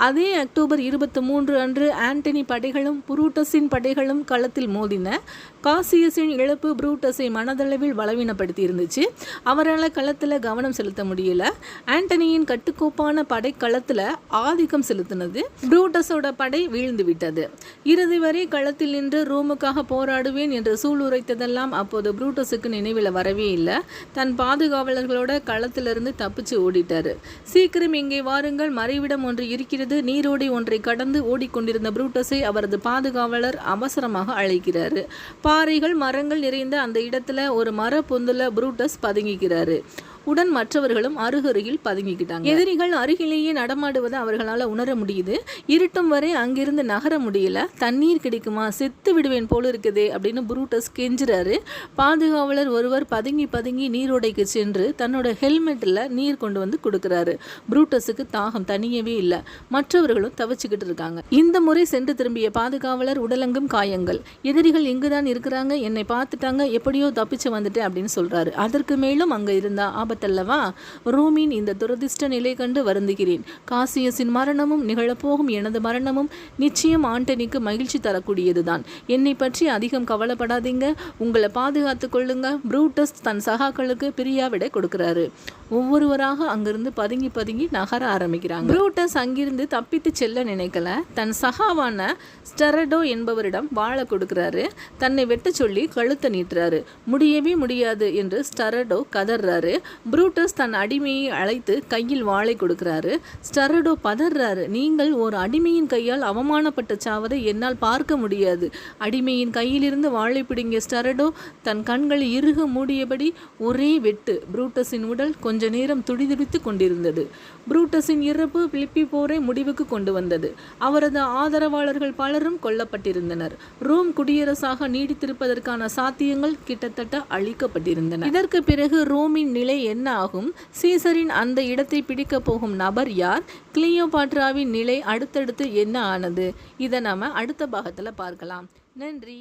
அதே அக்டோபர் 23 அன்று ஆண்டனி படைகளும் புரூட்டஸின் படைகளும் களத்தில் மோதின. காசியஸின் இழப்பு புரூட்டஸை மனதளவில் பலவீனப்படுத்தி இருந்துச்சு. அவரால் களத்தில் கவனம் செலுத்த முடியல. ஆண்டனியின் கட்டுக்கோப்பான படை களத்தில் ஆதிக்கம் செலுத்தினது. புரூட்டஸோட படை வீழ்ந்து விட்டது. இறுதி வரை களத்தில் நின்று ரோமுக்காக போராடுவேன் என்று சூளுரைத்ததெல்லாம் அப்போது புரூட்டஸுக்கு நினைவில் வரவே இல்லை. தன் பாதுகாவலர்களோட களத்திலிருந்து தப்பிச்சு ஓடிட்டாரு. சீக்கிரம் இங்கே வாருங்கள், மறைவிடம் ஒன்று இருக்கிறது. நீரோடை ஒன்றை கடந்து ஓடிக்கொண்டிருந்த புரூட்டஸை அவரது பாதுகாவலர் அவசரமாக அழைக்கிறாரு. பாறைகள் மரங்கள் நிறைந்த அந்த இடத்துல ஒரு மர பொந்துல புரூட்டஸ் பதுங்கிக்கிறாரு. உடன் மற்றவர்களும் அருகருகில் பதுங்கிக்கிட்டாங்க. எதிரிகள் அருகிலேயே நடமாடுவதை அவர்களால் உணர முடியுது. இருட்டும் வரை அங்கிருந்து நகர முடியல. தண்ணீர் கிடைக்குமா? செத்து விடுவேன் போல இருக்குதே அப்படின்னு புரூட்டஸ் கெஞ்சுறாரு. பாதுகாவலர் ஒருவர் பதுங்கி பதுங்கி நீரோடைக்கு சென்று தன்னோட ஹெல்மெட்டில் நீர் கொண்டு வந்து கொடுக்குறாரு. புரூட்டஸுக்கு தாகம் தனியவே இல்லை. மற்றவர்களும் தவிச்சுக்கிட்டு இருக்காங்க. இந்த முறை சென்று திரும்பிய பாதுகாவலர் உடலெங்கும் காயங்கள். எதிரிகள் இங்குதான் இருக்கிறாங்க, என்னை பார்த்துட்டாங்க, எப்படியோ தப்பிச்சு வந்துட்டேன் அப்படின்னு சொல்றாரு. அதற்கு மேலும் அங்க இருந்தா ஆபத்தல்லவா? ரோமின் இந்த துரதிர்ஷ்ட நிலை கண்டு வருந்துகிறேன். காசியஸின் மரணமும் நிகழப்போகும் எனது மரணமும் நிச்சயம் ஆண்டனிக்கு மகிழ்ச்சி தரக்கூடியதுதான். என்னை பற்றி அதிகம் கவலைப்படாதீங்க, உங்களை பாதுகாத்து கொள்ளுங்க. புரூட்டஸ் தன் சகாக்களுக்கு பிரியாவிடை கொடுக்கிறாரு. ஒவ்வொருவராக அங்கிருந்து பதுங்கி பதுங்கி நகர ஆரம்பிக்கிறாங்க. புரூட்டஸ் அங்கிருந்து தப்பித்து செல்ல நினைக்கல. தன் சகாவான ஸ்டெரடோ என்பவரிடம் வாழ கொடுக்கிறாரு. தன்னை வெட்ட சொல்லி கழுத்தை நீட்டுறாரு. முடியவே முடியாது என்று ஸ்டெரடோ கதறாரு. புரூட்டஸ் தன் அடிமையை அழைத்து கையில் வாளை கொடுக்கிறாரு. ஸ்டெரடோ பதறாரு. நீங்கள் ஒரு அடிமையின் கையால் அவமானப்பட்ட சாவதை என்னால் பார்க்க முடியாது. அடிமையின் கையிலிருந்து வாளை பிடுங்கிய ஸ்டெரடோ தன் கண்களை இறுக மூடியபடி ஒரே வெட்டு. புரூட்டஸின் உடல் கொஞ்ச நேரம் துடிதுடித்து கொண்டிருந்தது. புரூட்டஸின் இறப்பு பிலிப்பி போரை முடிவுக்கு கொண்டு வந்தது. அவரது ஆதரவாளர்கள் பலரும் கொல்லப்பட்டிருந்தனர். ரோம் குடியரசாக நீடித்திருப்பதற்கான சாத்தியங்கள் கிட்டத்தட்ட அழிக்கப்பட்டிருந்தன. இதற்கு பிறகு ரோமின் நிலை என்ன ஆகும்? சீசரின் அந்த இடத்தை பிடிக்க போகும் நபர் யார்? கிளியோபாட்ராவின் நிலை அடுத்தடுத்து என்ன ஆனது? இதை நாம அடுத்த பாகத்தில் பார்க்கலாம். நன்றி.